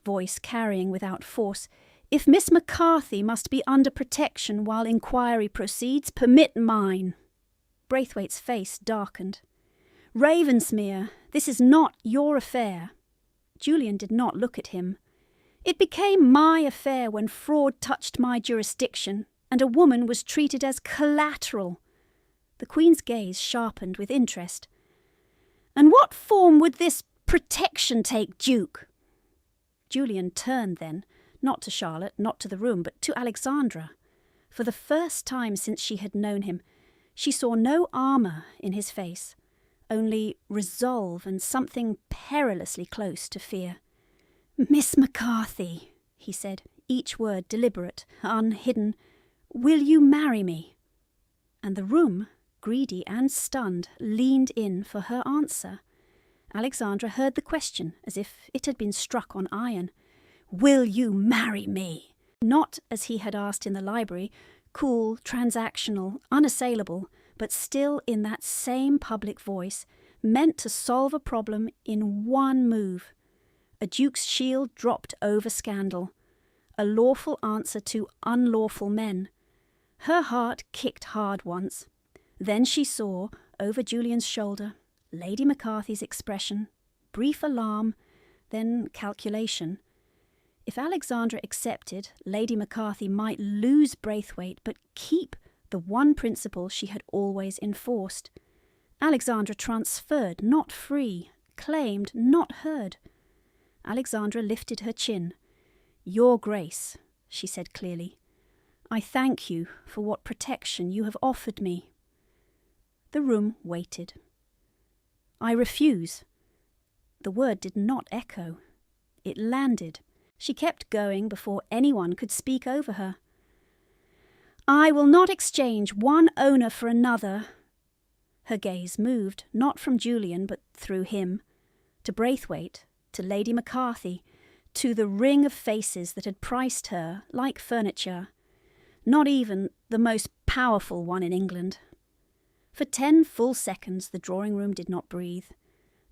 voice carrying without force, "if Miss McCarthy must be under protection while inquiry proceeds, permit mine." Braithwaite's face darkened. "Ravensmere, this is not your affair." Julian did not look at him. "It became my affair when fraud touched my jurisdiction, and a woman was treated as collateral." The Queen's gaze sharpened with interest. "And what form would this protection take, Duke?" Julian turned then, not to Charlotte, not to the room, but to Alexandra. For the first time since she had known him, she saw no armour in his face, only resolve and something perilously close to fear. "Miss McCarthy," he said, each word deliberate, unhidden, "will you marry me?" And the room, greedy and stunned, leaned in for her answer. Alexandra heard the question as if it had been struck on iron. "Will you marry me?" Not as he had asked in the library, cool, transactional, unassailable, but still in that same public voice, meant to solve a problem in one move. A duke's shield dropped over scandal. A lawful answer to unlawful men. Her heart kicked hard once. Then she saw, over Julian's shoulder, Lady McCarthy's expression, brief alarm, then calculation. If Alexandra accepted, Lady McCarthy might lose Braithwaite but keep the one principle she had always enforced. Alexandra transferred, not free, claimed, not heard. Alexandra lifted her chin. "Your Grace," she said clearly, "I thank you for what protection you have offered me." The room waited. "I refuse." The word did not echo. It landed. She kept going before anyone could speak over her. "I will not exchange one owner for another." Her gaze moved, not from Julian, but through him, to Braithwaite, to Lady McCarthy, to the ring of faces that had priced her like furniture, not even the most powerful one in England. For 10 full seconds the drawing-room did not breathe.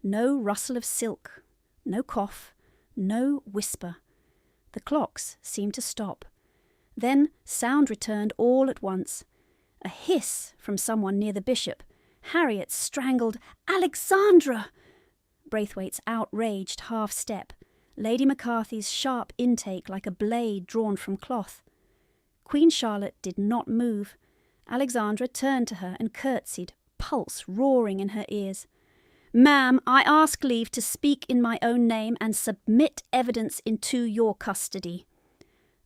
No rustle of silk, no cough, no whisper. The clocks seemed to stop. Then sound returned all at once. A hiss from someone near the bishop. Harriet's strangled "Alexandra!" Braithwaite's outraged half-step. Lady McCarthy's sharp intake like a blade drawn from cloth. Queen Charlotte did not move. Alexandra turned to her and curtsied, pulse roaring in her ears. "Ma'am, I ask leave to speak in my own name and submit evidence into your custody."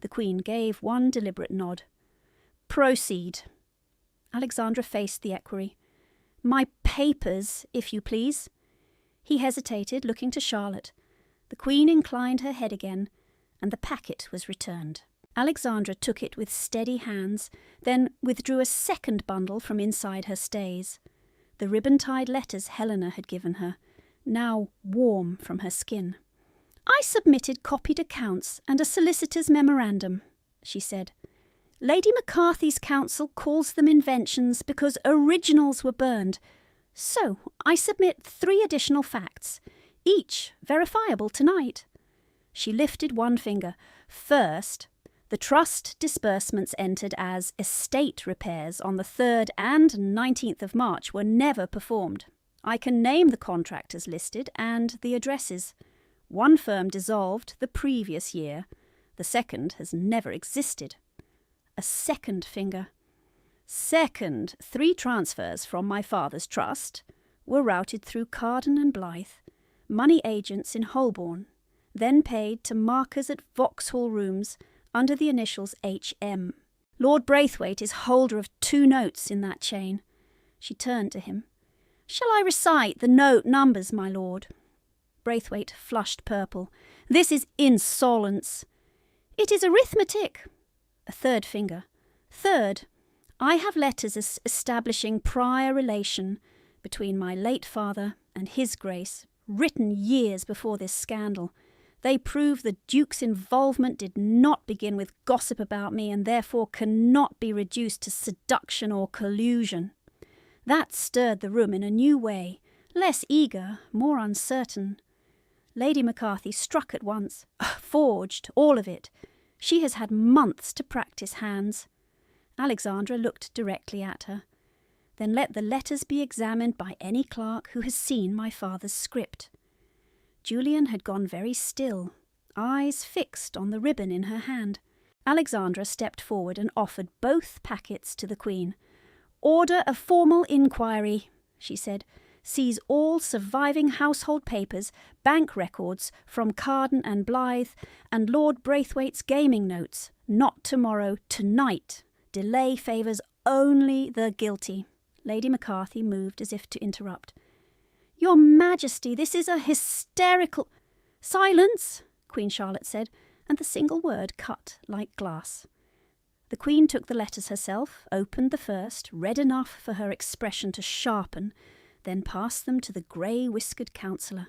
The Queen gave one deliberate nod. "Proceed." Alexandra faced the equerry. "My papers, if you please." He hesitated, looking to Charlotte. The Queen inclined her head again, and the packet was returned. Alexandra took it with steady hands, then withdrew a second bundle from inside her stays. The ribbon-tied letters Helena had given her, now warm from her skin. "I submitted copied accounts and a solicitor's memorandum," she said. "Lady McCarthy's counsel calls them inventions because originals were burned. So I submit 3 additional facts, each verifiable tonight." She lifted one finger. "First, the trust disbursements entered as estate repairs on the 3rd and 19th of March were never performed. I can name the contractors listed and the addresses. One firm dissolved the previous year. The second has never existed." A second finger. "Second, 3 transfers from my father's trust were routed through Carden and Blythe, money agents in Holborn, then paid to markers at Vauxhall Rooms under the initials H.M. Lord Braithwaite is holder of 2 notes in that chain." She turned to him. "Shall I recite the note numbers, my lord?" Braithwaite flushed purple. "This is insolence." "It is arithmetic." A third finger. "Third, I have letters establishing prior relation between my late father and his Grace, written years before this scandal. They prove the Duke's involvement did not begin with gossip about me and therefore cannot be reduced to seduction or collusion." That stirred the room in a new way, less eager, more uncertain. Lady McCarthy struck at once. "Forged, all of it. She has had months to practice hands." Alexandra looked directly at her. "Then let the letters be examined by any clerk who has seen my father's script." Julian had gone very still, eyes fixed on the ribbon in her hand. Alexandra stepped forward and offered both packets to the Queen. "Order a formal inquiry," she said. "Seize all surviving household papers, bank records from Carden and Blythe, and Lord Braithwaite's gaming notes. Not tomorrow, tonight. Delay favours only the guilty." Lady McCarthy moved as if to interrupt. "Your Majesty, this is a hysterical—" "Silence!" Queen Charlotte said, and the single word cut like glass. The Queen took the letters herself, opened the first, read enough for her expression to sharpen, then passed them to the grey-whiskered counsellor.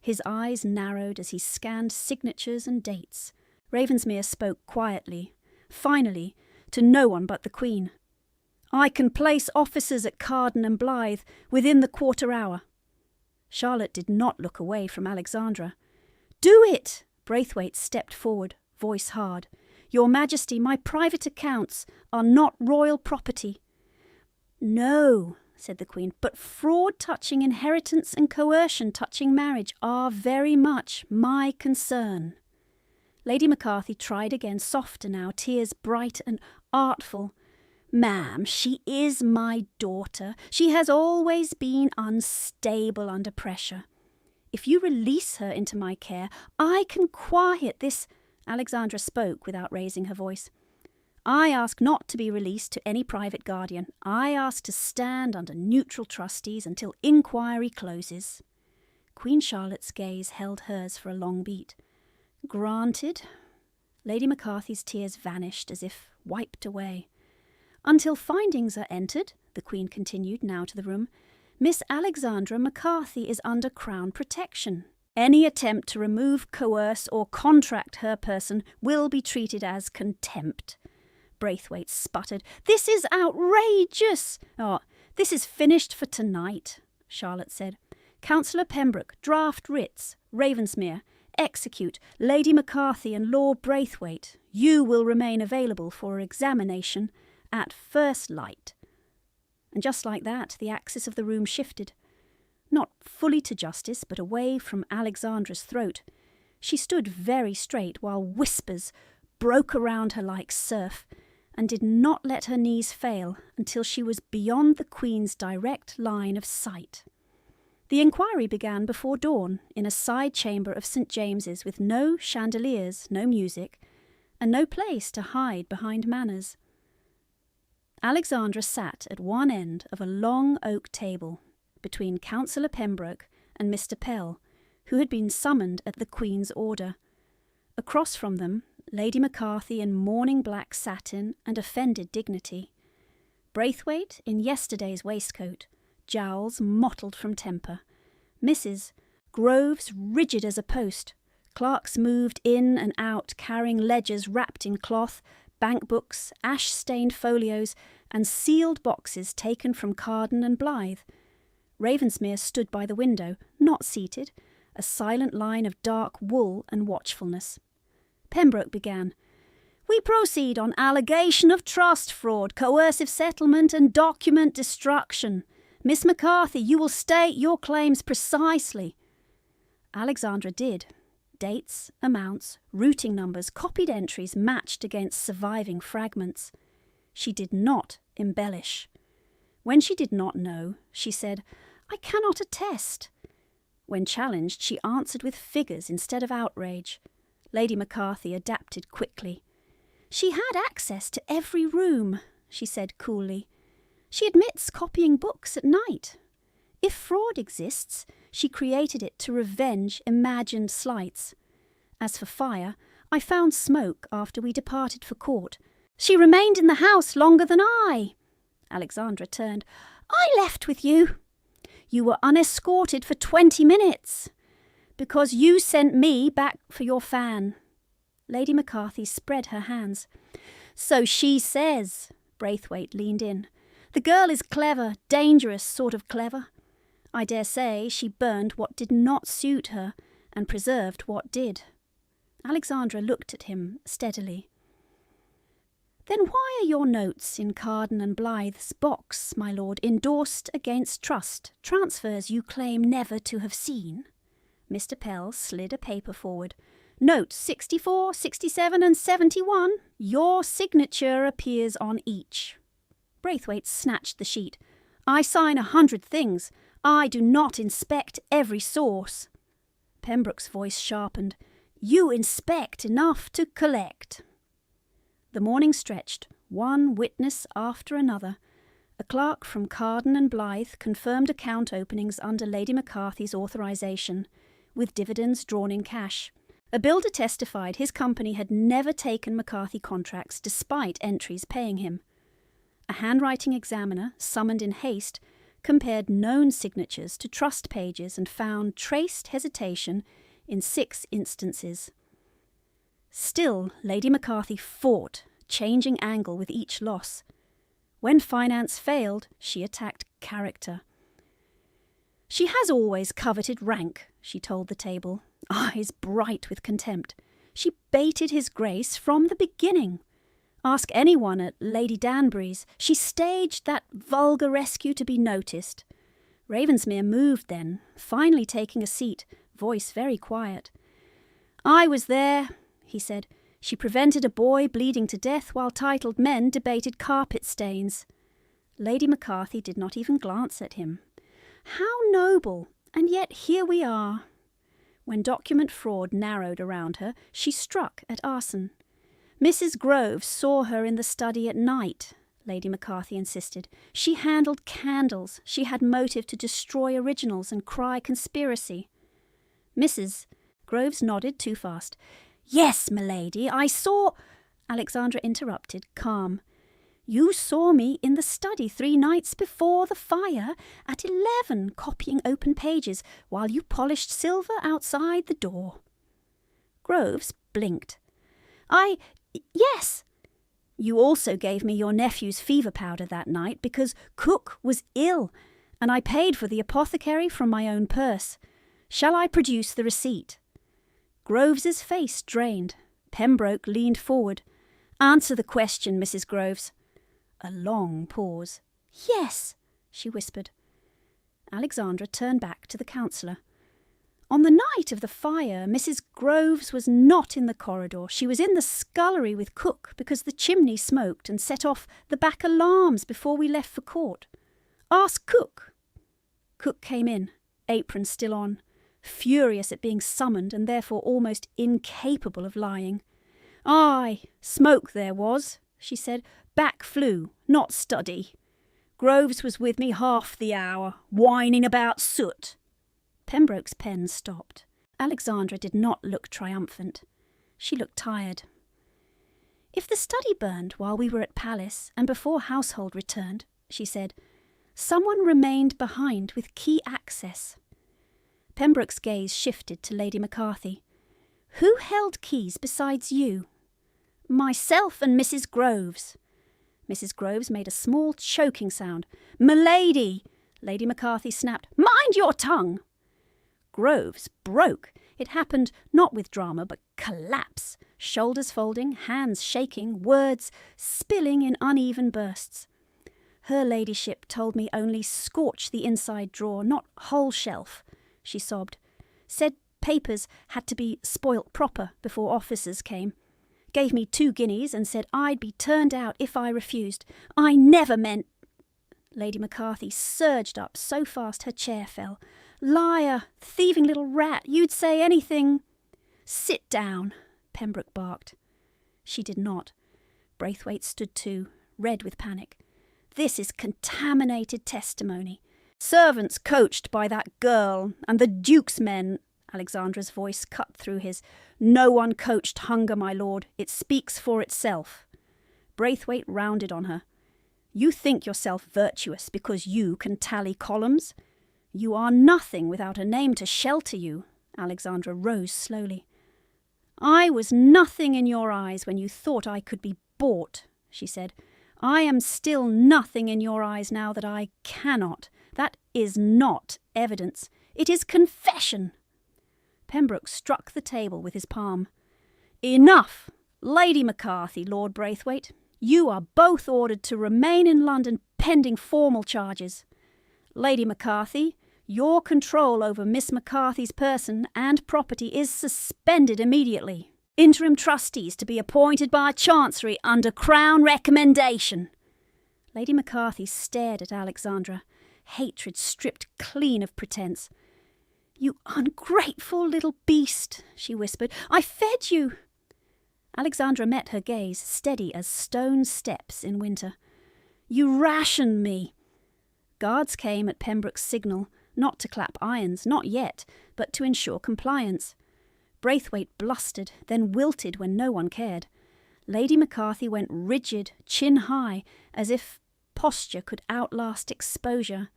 His eyes narrowed as he scanned signatures and dates. Ravensmere spoke quietly, finally, to no one but the Queen. "I can place officers at Carden and Blythe within the quarter hour." Charlotte did not look away from Alexandra. "Do it!" Braithwaite stepped forward, voice hard. "Your Majesty, my private accounts are not royal property." No, said the Queen, but fraud touching inheritance and coercion touching marriage are very much my concern. Lady McCarthy tried again, softer now, tears bright and artful. Ma'am, she is my daughter. She has always been unstable under pressure. If you release her into my care, I can quiet this. Alexandra spoke without raising her voice. I ask not to be released to any private guardian. I ask to stand under neutral trustees until inquiry closes. Queen Charlotte's gaze held hers for a long beat. Granted. Lady McCarthy's tears vanished as if wiped away. Until findings are entered, the Queen continued, now to the room, Miss Alexandra McCarthy is under Crown protection. Any attempt to remove, coerce, or contract her person will be treated as contempt. Braithwaite sputtered. This is outrageous! Oh, this is finished for tonight, Charlotte said. Councillor Pembroke, draft writs. Ravensmere, execute. Lady McCarthy and Lord Braithwaite, you will remain available for examination at first light. And just like that, the axis of the room shifted. Not fully to justice, but away from Alexandra's throat. She stood very straight while whispers broke around her like surf, and did not let her knees fail until she was beyond the Queen's direct line of sight. The inquiry began before dawn in a side chamber of St. James's with no chandeliers, no music, and no place to hide behind manners. Alexandra sat at one end of a long oak table between Councillor Pembroke and Mr. Pell, who had been summoned at the Queen's order. Across from them, Lady McCarthy in mourning black satin and offended dignity. Braithwaite in yesterday's waistcoat, jowls mottled from temper. Mrs. Groves rigid as a post. Clerks moved in and out carrying ledgers wrapped in cloth, bank books, ash-stained folios, and sealed boxes taken from Carden and Blythe. Ravensmere stood by the window, not seated, a silent line of dark wool and watchfulness. Pembroke began. We proceed on allegation of trust fraud, coercive settlement and document destruction. Miss McCarthy, you will state your claims precisely. Alexandra did. Dates, amounts, routing numbers, copied entries matched against surviving fragments. She did not embellish. When she did not know, she said, I cannot attest. When challenged, she answered with figures instead of outrage. Lady McCarthy adapted quickly. She had access to every room, she said coolly. She admits copying books at night. If fraud exists, she created it to revenge imagined slights. As for fire, I found smoke after we departed for court. She remained in the house longer than I. Alexandra turned. I left with you. You were unescorted for 20 minutes. Because you sent me back for your fan. Lady McCarthy spread her hands. So she says. Braithwaite leaned in. The girl is clever, dangerous sort of clever. I dare say she burned what did not suit her and preserved what did. Alexandra looked at him steadily. Then why are your notes in Carden and Blythe's box, my lord, endorsed against trust, transfers you claim never to have seen? Mr. Pell slid a paper forward. Note 64, 67 and 71. Your signature appears on each. Braithwaite snatched the sheet. I sign 100 things. I do not inspect every source. Pembroke's voice sharpened. You inspect enough to collect. The morning stretched, one witness after another. A clerk from Carden and Blythe confirmed account openings under Lady McCarthy's authorisation, with dividends drawn in cash. A builder testified his company had never taken McCarthy contracts despite entries paying him. A handwriting examiner, summoned in haste, compared known signatures to trust pages and found traced hesitation in 6 instances. Still, Lady McCarthy fought, changing angle with each loss. When finance failed, she attacked character. She has always coveted rank, she told the table, eyes bright with contempt. She baited his grace from the beginning. Ask anyone at Lady Danbury's. She staged that vulgar rescue to be noticed. Ravensmere moved then, finally taking a seat, voice very quiet. I was there, he said. She prevented a boy bleeding to death while titled men debated carpet stains. Lady McCarthy did not even glance at him. How noble, and yet here we are. When document fraud narrowed around her, she struck at arson. Mrs. Groves saw her in the study at night, Lady McCarthy insisted. She handled candles. She had motive to destroy originals and cry conspiracy. Mrs. Groves nodded too fast. Yes, milady, I saw... Alexandra interrupted, calm. You saw me in the study 3 nights before the fire at 11, copying open pages, while you polished silver outside the door. Groves blinked. Yes. You also gave me your nephew's fever powder that night because Cook was ill, and I paid for the apothecary from my own purse. Shall I produce the receipt? Groves's face drained. Pembroke leaned forward. Answer the question, Mrs. Groves. A long pause. Yes, she whispered. Alexandra turned back to the counsellor. On the night of the fire, Mrs. Groves was not in the corridor. She was in the scullery with Cook because the chimney smoked and set off the back alarms before we left for court. Ask Cook. Cook came in, apron still on, furious at being summoned and therefore almost incapable of lying. Aye, smoke there was, she said. Back flue, not study. Groves was with me half the hour, whining about soot. Pembroke's pen stopped. Alexandra did not look triumphant. She looked tired. If the study burned while we were at Palace and before household returned, she said, someone remained behind with key access. Pembroke's gaze shifted to Lady McCarthy. Who held keys besides you? Myself and Mrs. Groves. Mrs. Groves made a small choking sound. Milady! Lady McCarthy snapped. Mind your tongue! Groves broke. It happened not with drama, but collapse. Shoulders folding, hands shaking, words spilling in uneven bursts. Her ladyship told me only scorch the inside drawer, not whole shelf, she sobbed. Said papers had to be spoilt proper before officers came. Gave me 2 guineas and said I'd be turned out if I refused. I never meant... Lady McCarthy surged up so fast her chair fell. Liar, thieving little rat, you'd say anything. Sit down, Pembroke barked. She did not. Braithwaite stood too, red with panic. This is contaminated testimony. Servants coached by that girl, and the Duke's men... Alexandra's voice cut through his. No one coached hunger, my lord. It speaks for itself. Braithwaite rounded on her. You think yourself virtuous because you can tally columns? You are nothing without a name to shelter you. Alexandra rose slowly. I was nothing in your eyes when you thought I could be bought, she said. I am still nothing in your eyes now that I cannot. That is not evidence. It is confession. Pembroke struck the table with his palm. Enough! Lady McCarthy, Lord Braithwaite, you are both ordered to remain in London pending formal charges. Lady McCarthy, your control over Miss McCarthy's person and property is suspended immediately. Interim trustees to be appointed by Chancery under Crown recommendation. Lady McCarthy stared at Alexandra, hatred stripped clean of pretence. You ungrateful little beast, she whispered. I fed you. Alexandra met her gaze, steady as stone steps in winter. You rationed me. Guards came at Pembroke's signal, not to clap irons, not yet, but to ensure compliance. Braithwaite blustered, then wilted when no one cared. Lady McCarthy went rigid, chin high, as if posture could outlast exposure.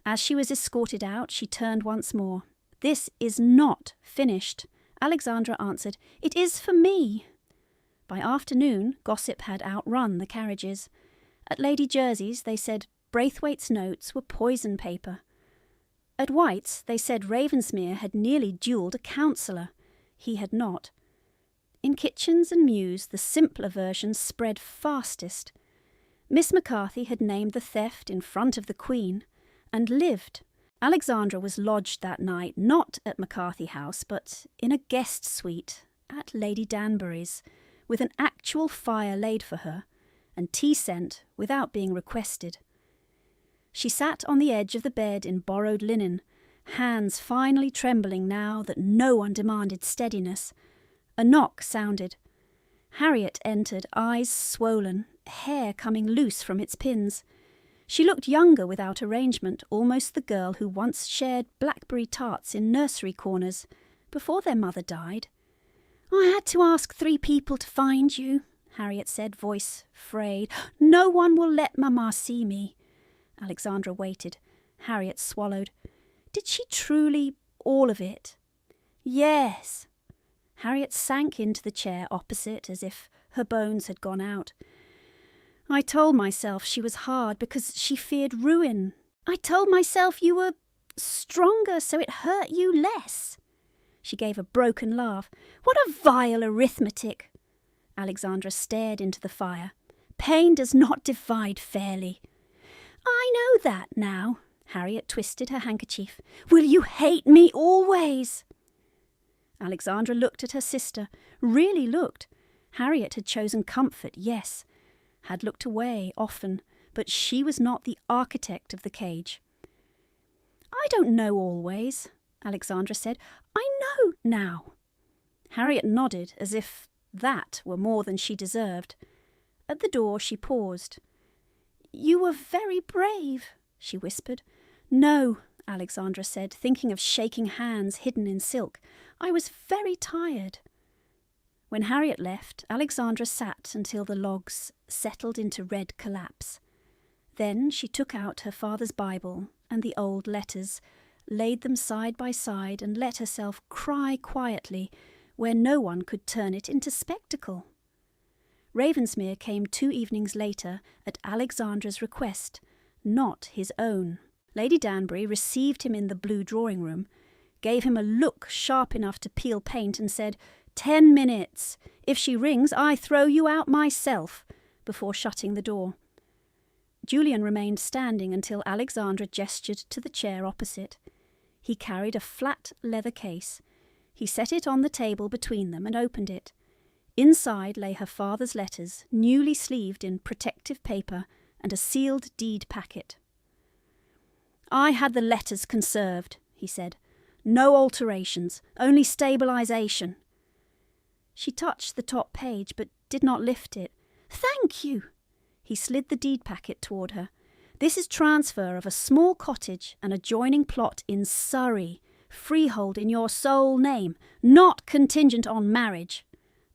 As she was escorted out, she turned once more. This is not finished. Alexandra answered, It is for me. By afternoon, gossip had outrun the carriages. At Lady Jersey's, they said Braithwaite's notes were poison paper. At White's, they said Ravensmere had nearly duelled a counsellor. He had not. In kitchens and mews, the simpler versions spread fastest. Miss McCarthy had named the theft in front of the Queen, and lived. Alexandra was lodged that night not at McCarthy House, but in a guest suite at Lady Danbury's, with an actual fire laid for her, and tea sent without being requested. She sat on the edge of the bed in borrowed linen, hands finally trembling now that no one demanded steadiness. A knock sounded. Harriet entered, eyes swollen, hair coming loose from its pins. She looked younger without arrangement, almost the girl who once shared blackberry tarts in nursery corners, before their mother died. "I had to ask 3 people to find you," Harriet said, voice frayed. "No one will let Mamma see me." Alexandra waited. Harriet swallowed. Did she truly, all of it? Yes. Harriet sank into the chair opposite as if her bones had gone out. "I told myself she was hard because she feared ruin. I told myself you were stronger so it hurt you less." She gave a broken laugh. "What a vile arithmetic!" Alexandra stared into the fire. "Pain does not divide fairly." "I know that now." Harriet twisted her handkerchief. "Will you hate me always?" Alexandra looked at her sister, really looked. Harriet had chosen comfort, yes, had looked away often, but she was not the architect of the cage. "I don't know always," Alexandra said. "I know now." Harriet nodded as if that were more than she deserved. At the door she paused. "You were very brave," she whispered. "No," Alexandra said, thinking of shaking hands hidden in silk. "I was very tired." When Harriet left, Alexandra sat until the logs settled into red collapse. Then she took out her father's Bible and the old letters, laid them side by side, and let herself cry quietly where no one could turn it into spectacle. Ravensmere came 2 evenings later at Alexandra's request, not his own. Lady Danbury received him in the blue drawing-room, gave him a look sharp enough to peel paint, and said, 10 minutes. If she rings, I throw you out myself, before shutting the door. Julian remained standing until Alexandra gestured to the chair opposite. He carried a flat leather case. He set it on the table between them and opened it. Inside lay her father's letters, newly sleeved in protective paper, and a sealed deed packet. "I had the letters conserved," he said. "No alterations, only stabilisation." She touched the top page, but did not lift it. "Thank you." He slid the deed packet toward her. "This is transfer of a small cottage and adjoining plot in Surrey, freehold in your sole name, not contingent on marriage.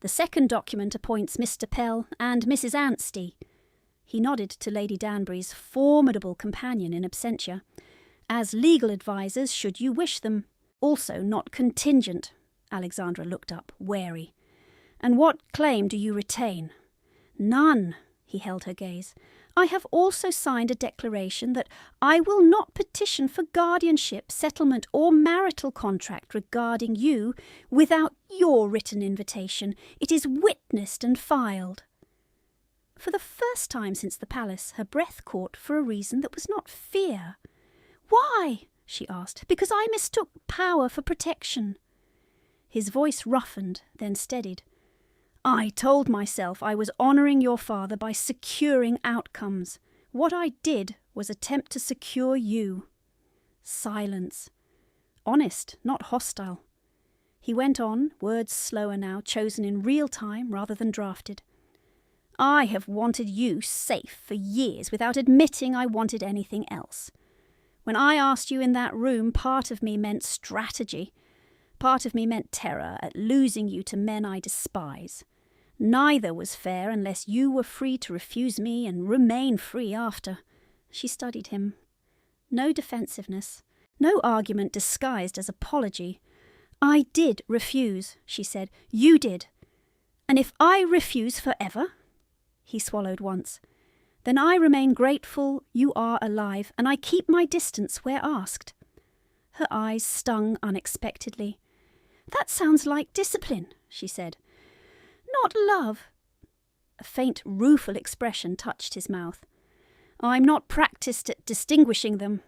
The second document appoints Mr. Pell and Mrs. Anstey." He nodded to Lady Danbury's formidable companion in absentia. "As legal advisers, should you wish them. Also not contingent." Alexandra looked up, wary. "And what claim do you retain?" "None." He held her gaze. "I have also signed a declaration that I will not petition for guardianship, settlement, or marital contract regarding you without your written invitation. It is witnessed and filed." For the first time since the palace, her breath caught for a reason that was not fear. "Why?" she asked. "Because I mistook power for protection." His voice roughened, then steadied. "I told myself I was honouring your father by securing outcomes. What I did was attempt to secure you." Silence. Honest, not hostile. He went on, words slower now, chosen in real time rather than drafted. "I have wanted you safe for years without admitting I wanted anything else. When I asked you in that room, part of me meant strategy. Part of me meant terror at losing you to men I despise. Neither was fair unless you were free to refuse me and remain free after." She studied him. No defensiveness, no argument disguised as apology. "I did refuse," she said. "You did. And if I refuse forever," he swallowed once, "then I remain grateful you are alive, and I keep my distance where asked." Her eyes stung unexpectedly. "That sounds like discipline," she said. Not love. A faint, rueful expression touched his mouth. I'm not practised at distinguishing them,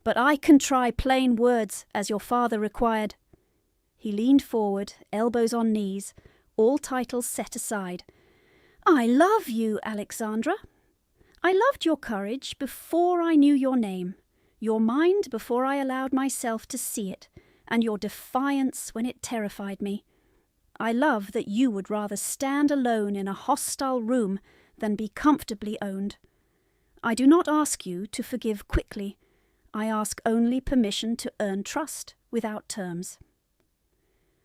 but I can try plain words, as your father required. He leaned forward, elbows on knees, all titles set aside. I love you, Alexandra. I loved your courage before I knew your name, your mind before I allowed myself to see it, and your defiance when it terrified me. I love that you would rather stand alone in a hostile room than be comfortably owned. I do not ask you to forgive quickly. I ask only permission to earn trust without terms.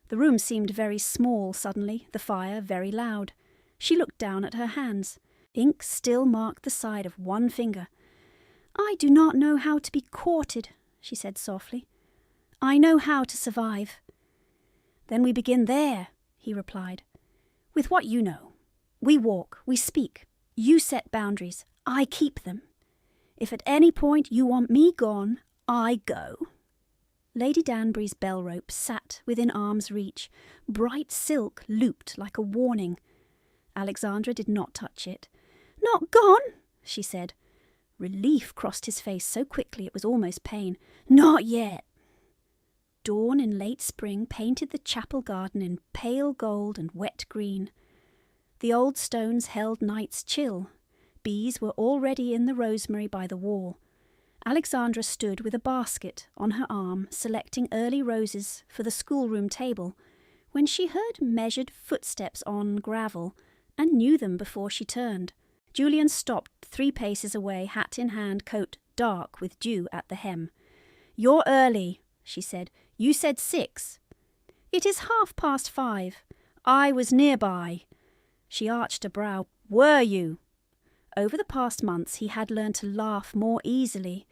The room seemed very small suddenly, the fire very loud. She looked down at her hands. Ink still marked the side of one finger. I do not know how to be courted, she said softly. I know how to survive. Then we begin there, he replied. With what you know. We walk, we speak. You set boundaries. I keep them. If at any point you want me gone, I go. Lady Danbury's bell rope sat within arm's reach, bright silk looped like a warning. Alexandra did not touch it. Not gone, she said. Relief crossed his face so quickly it was almost pain. Not yet. Dawn in late spring painted the chapel garden in pale gold and wet green. The old stones held night's chill. Bees were already in the rosemary by the wall. Alexandra stood with a basket on her arm, selecting early roses for the schoolroom table, when she heard measured footsteps on gravel and knew them before she turned. Julian stopped 3 paces away, hat in hand, coat dark with dew at the hem. You're early, she said. You said 6. It is 5:30. I was nearby. She arched a brow. Were you? Over the past months he had learned to laugh more easily,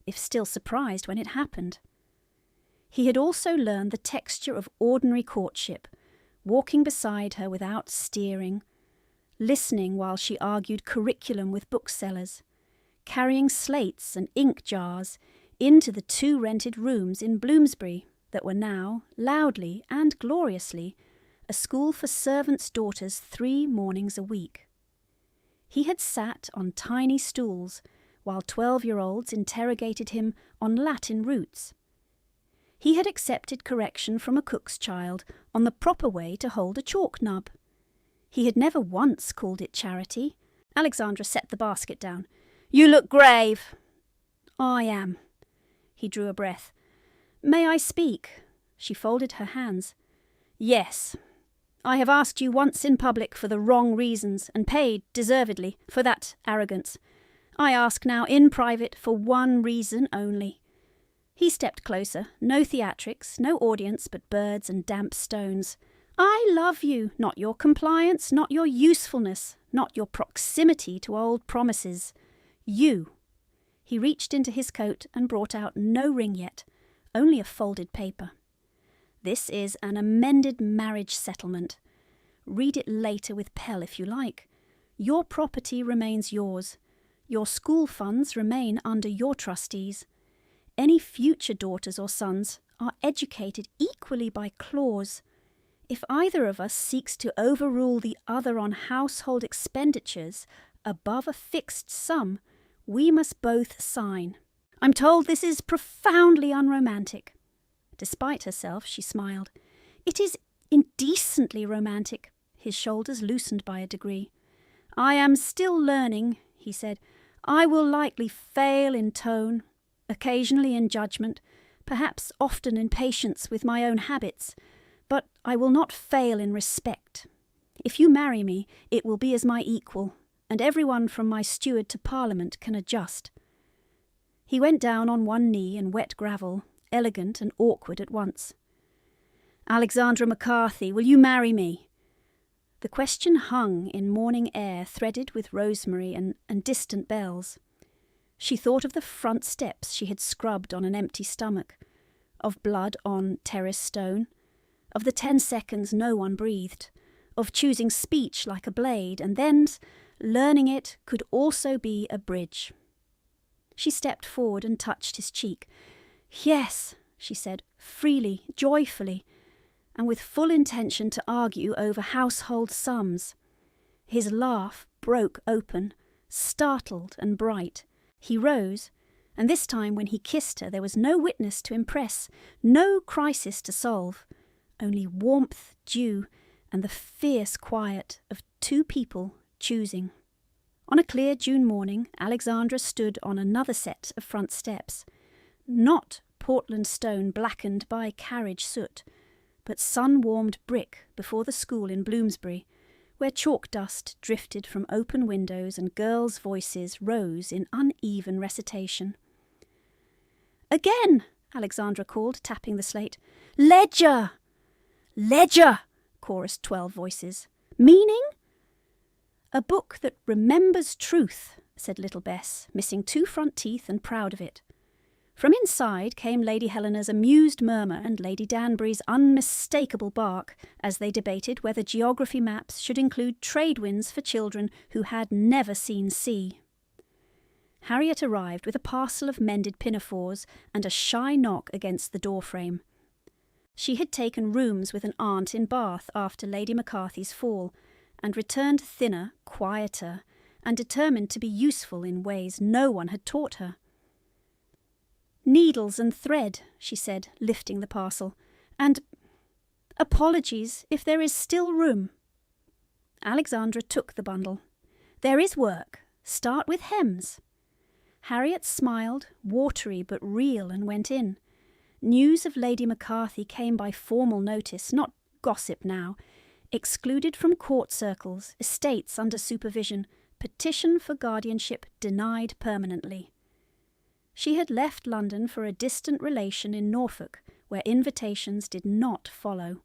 if still surprised when it happened. He had also learned the texture of ordinary courtship, walking beside her without steering, listening while she argued curriculum with booksellers, carrying slates and ink jars into the 2 rented rooms in Bloomsbury that were now, loudly and gloriously, a school for servants' daughters 3 mornings a week. He had sat on tiny stools while 12-year-olds interrogated him on Latin roots. He had accepted correction from a cook's child on the proper way to hold a chalk nub. He had never once called it charity. Alexandra set the basket down. You look grave. I am. He drew a breath. May I speak? She folded her hands. Yes. I have asked you once in public for the wrong reasons, and paid, deservedly, for that arrogance. I ask now in private for one reason only. He stepped closer. No theatrics, no audience but birds and damp stones. I love you, not your compliance, not your usefulness, not your proximity to old promises. You. He reached into his coat and brought out no ring yet, only a folded paper. This is an amended marriage settlement. Read it later with Pell if you like. Your property remains yours. Your school funds remain under your trustees. Any future daughters or sons are educated equally by clause. If either of us seeks to overrule the other on household expenditures above a fixed sum, we must both sign. I'm told this is profoundly unromantic. Despite herself, she smiled. It is indecently romantic. His shoulders loosened by a degree. I am still learning, he said. I will likely fail in tone, occasionally in judgment, perhaps often in patience with my own habits, but I will not fail in respect. If you marry me, it will be as my equal, and everyone from my steward to Parliament can adjust. He went down on one knee in wet gravel, elegant and awkward at once. Alexandra McCarthy, will you marry me? The question hung in morning air threaded with rosemary and distant bells. She thought of the front steps she had scrubbed on an empty stomach, of blood on terrace stone, of the 10 seconds no one breathed, of choosing speech like a blade, and then learning it could also be a bridge. She stepped forward and touched his cheek. Yes, she said, freely, joyfully, and with full intention to argue over household sums. His laugh broke open, startled and bright. He rose, and this time when he kissed her there was no witness to impress, no crisis to solve, only warmth, dew, and the fierce quiet of two people choosing. On a clear June morning, Alexandra stood on another set of front steps, not Portland stone blackened by carriage soot, but sun-warmed brick before the school in Bloomsbury, where chalk dust drifted from open windows and girls' voices rose in uneven recitation. "Again!" Alexandra called, tapping the slate. "Ledger!" "Ledger!" chorused 12 voices. "Meaning?" "A book that remembers truth," said little Bess, missing 2 front teeth and proud of it. From inside came Lady Helena's amused murmur and Lady Danbury's unmistakable bark as they debated whether geography maps should include trade winds for children who had never seen sea. Harriet arrived with a parcel of mended pinafores and a shy knock against the doorframe. She had taken rooms with an aunt in Bath after Lady McCarthy's fall, and returned thinner, quieter, and determined to be useful in ways no one had taught her. "Needles and thread," she said, lifting the parcel, "and apologies if there is still room." Alexandra took the bundle. "There is work. Start with hems." Harriet smiled, watery but real, and went in. News of Lady McCarthy came by formal notice, not gossip now. Excluded from court circles, estates under supervision, petition for guardianship denied permanently. She had left London for a distant relation in Norfolk, where invitations did not follow.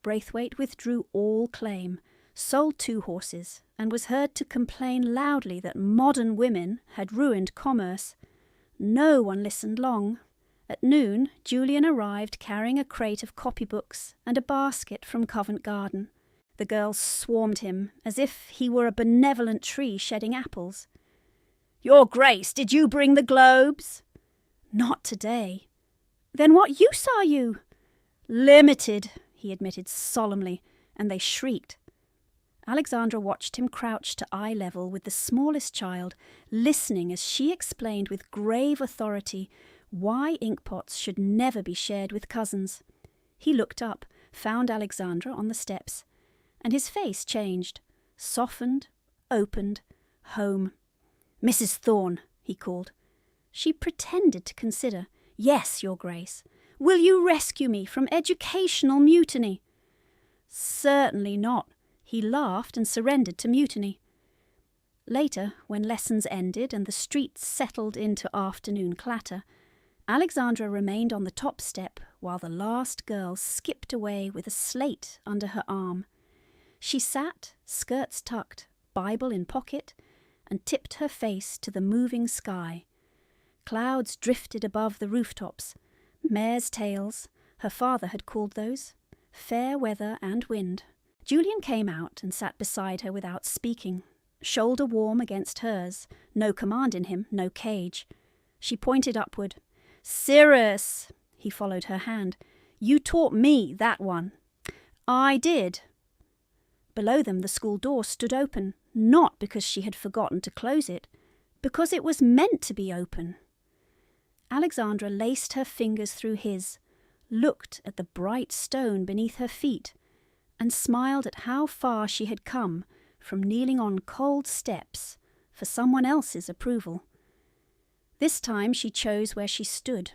Braithwaite withdrew all claim, sold 2 horses, and was heard to complain loudly that modern women had ruined commerce. No one listened long. At noon, Julian arrived carrying a crate of copybooks and a basket from Covent Garden. The girls swarmed him, as if he were a benevolent tree shedding apples. "Your Grace, did you bring the globes?" "Not today." "Then what use are you?" "Limited," he admitted solemnly, and they shrieked. Alexandra watched him crouch to eye level with the smallest child, listening as she explained with grave authority why inkpots should never be shared with cousins. He looked up, found Alexandra on the steps, and his face changed, softened, opened, home. "Mrs. Thorne," he called. She pretended to consider. "Yes, Your Grace. Will you rescue me from educational mutiny?" "Certainly not." He laughed and surrendered to mutiny. Later, when lessons ended and the streets settled into afternoon clatter, Alexandra remained on the top step while the last girl skipped away with a slate under her arm. She sat, skirts tucked, Bible in pocket, and tipped her face to the moving sky. Clouds drifted above the rooftops, mares' tails, her father had called those, fair weather and wind. Julian came out and sat beside her without speaking, shoulder warm against hers, no command in him, no cage. She pointed upward. "Cirrus!" He followed her hand. "You taught me that one." "I did." Below them the school door stood open, not because she had forgotten to close it, because it was meant to be open. Alexandra laced her fingers through his, looked at the bright stone beneath her feet, and smiled at how far she had come from kneeling on cold steps for someone else's approval. This time she chose where she stood,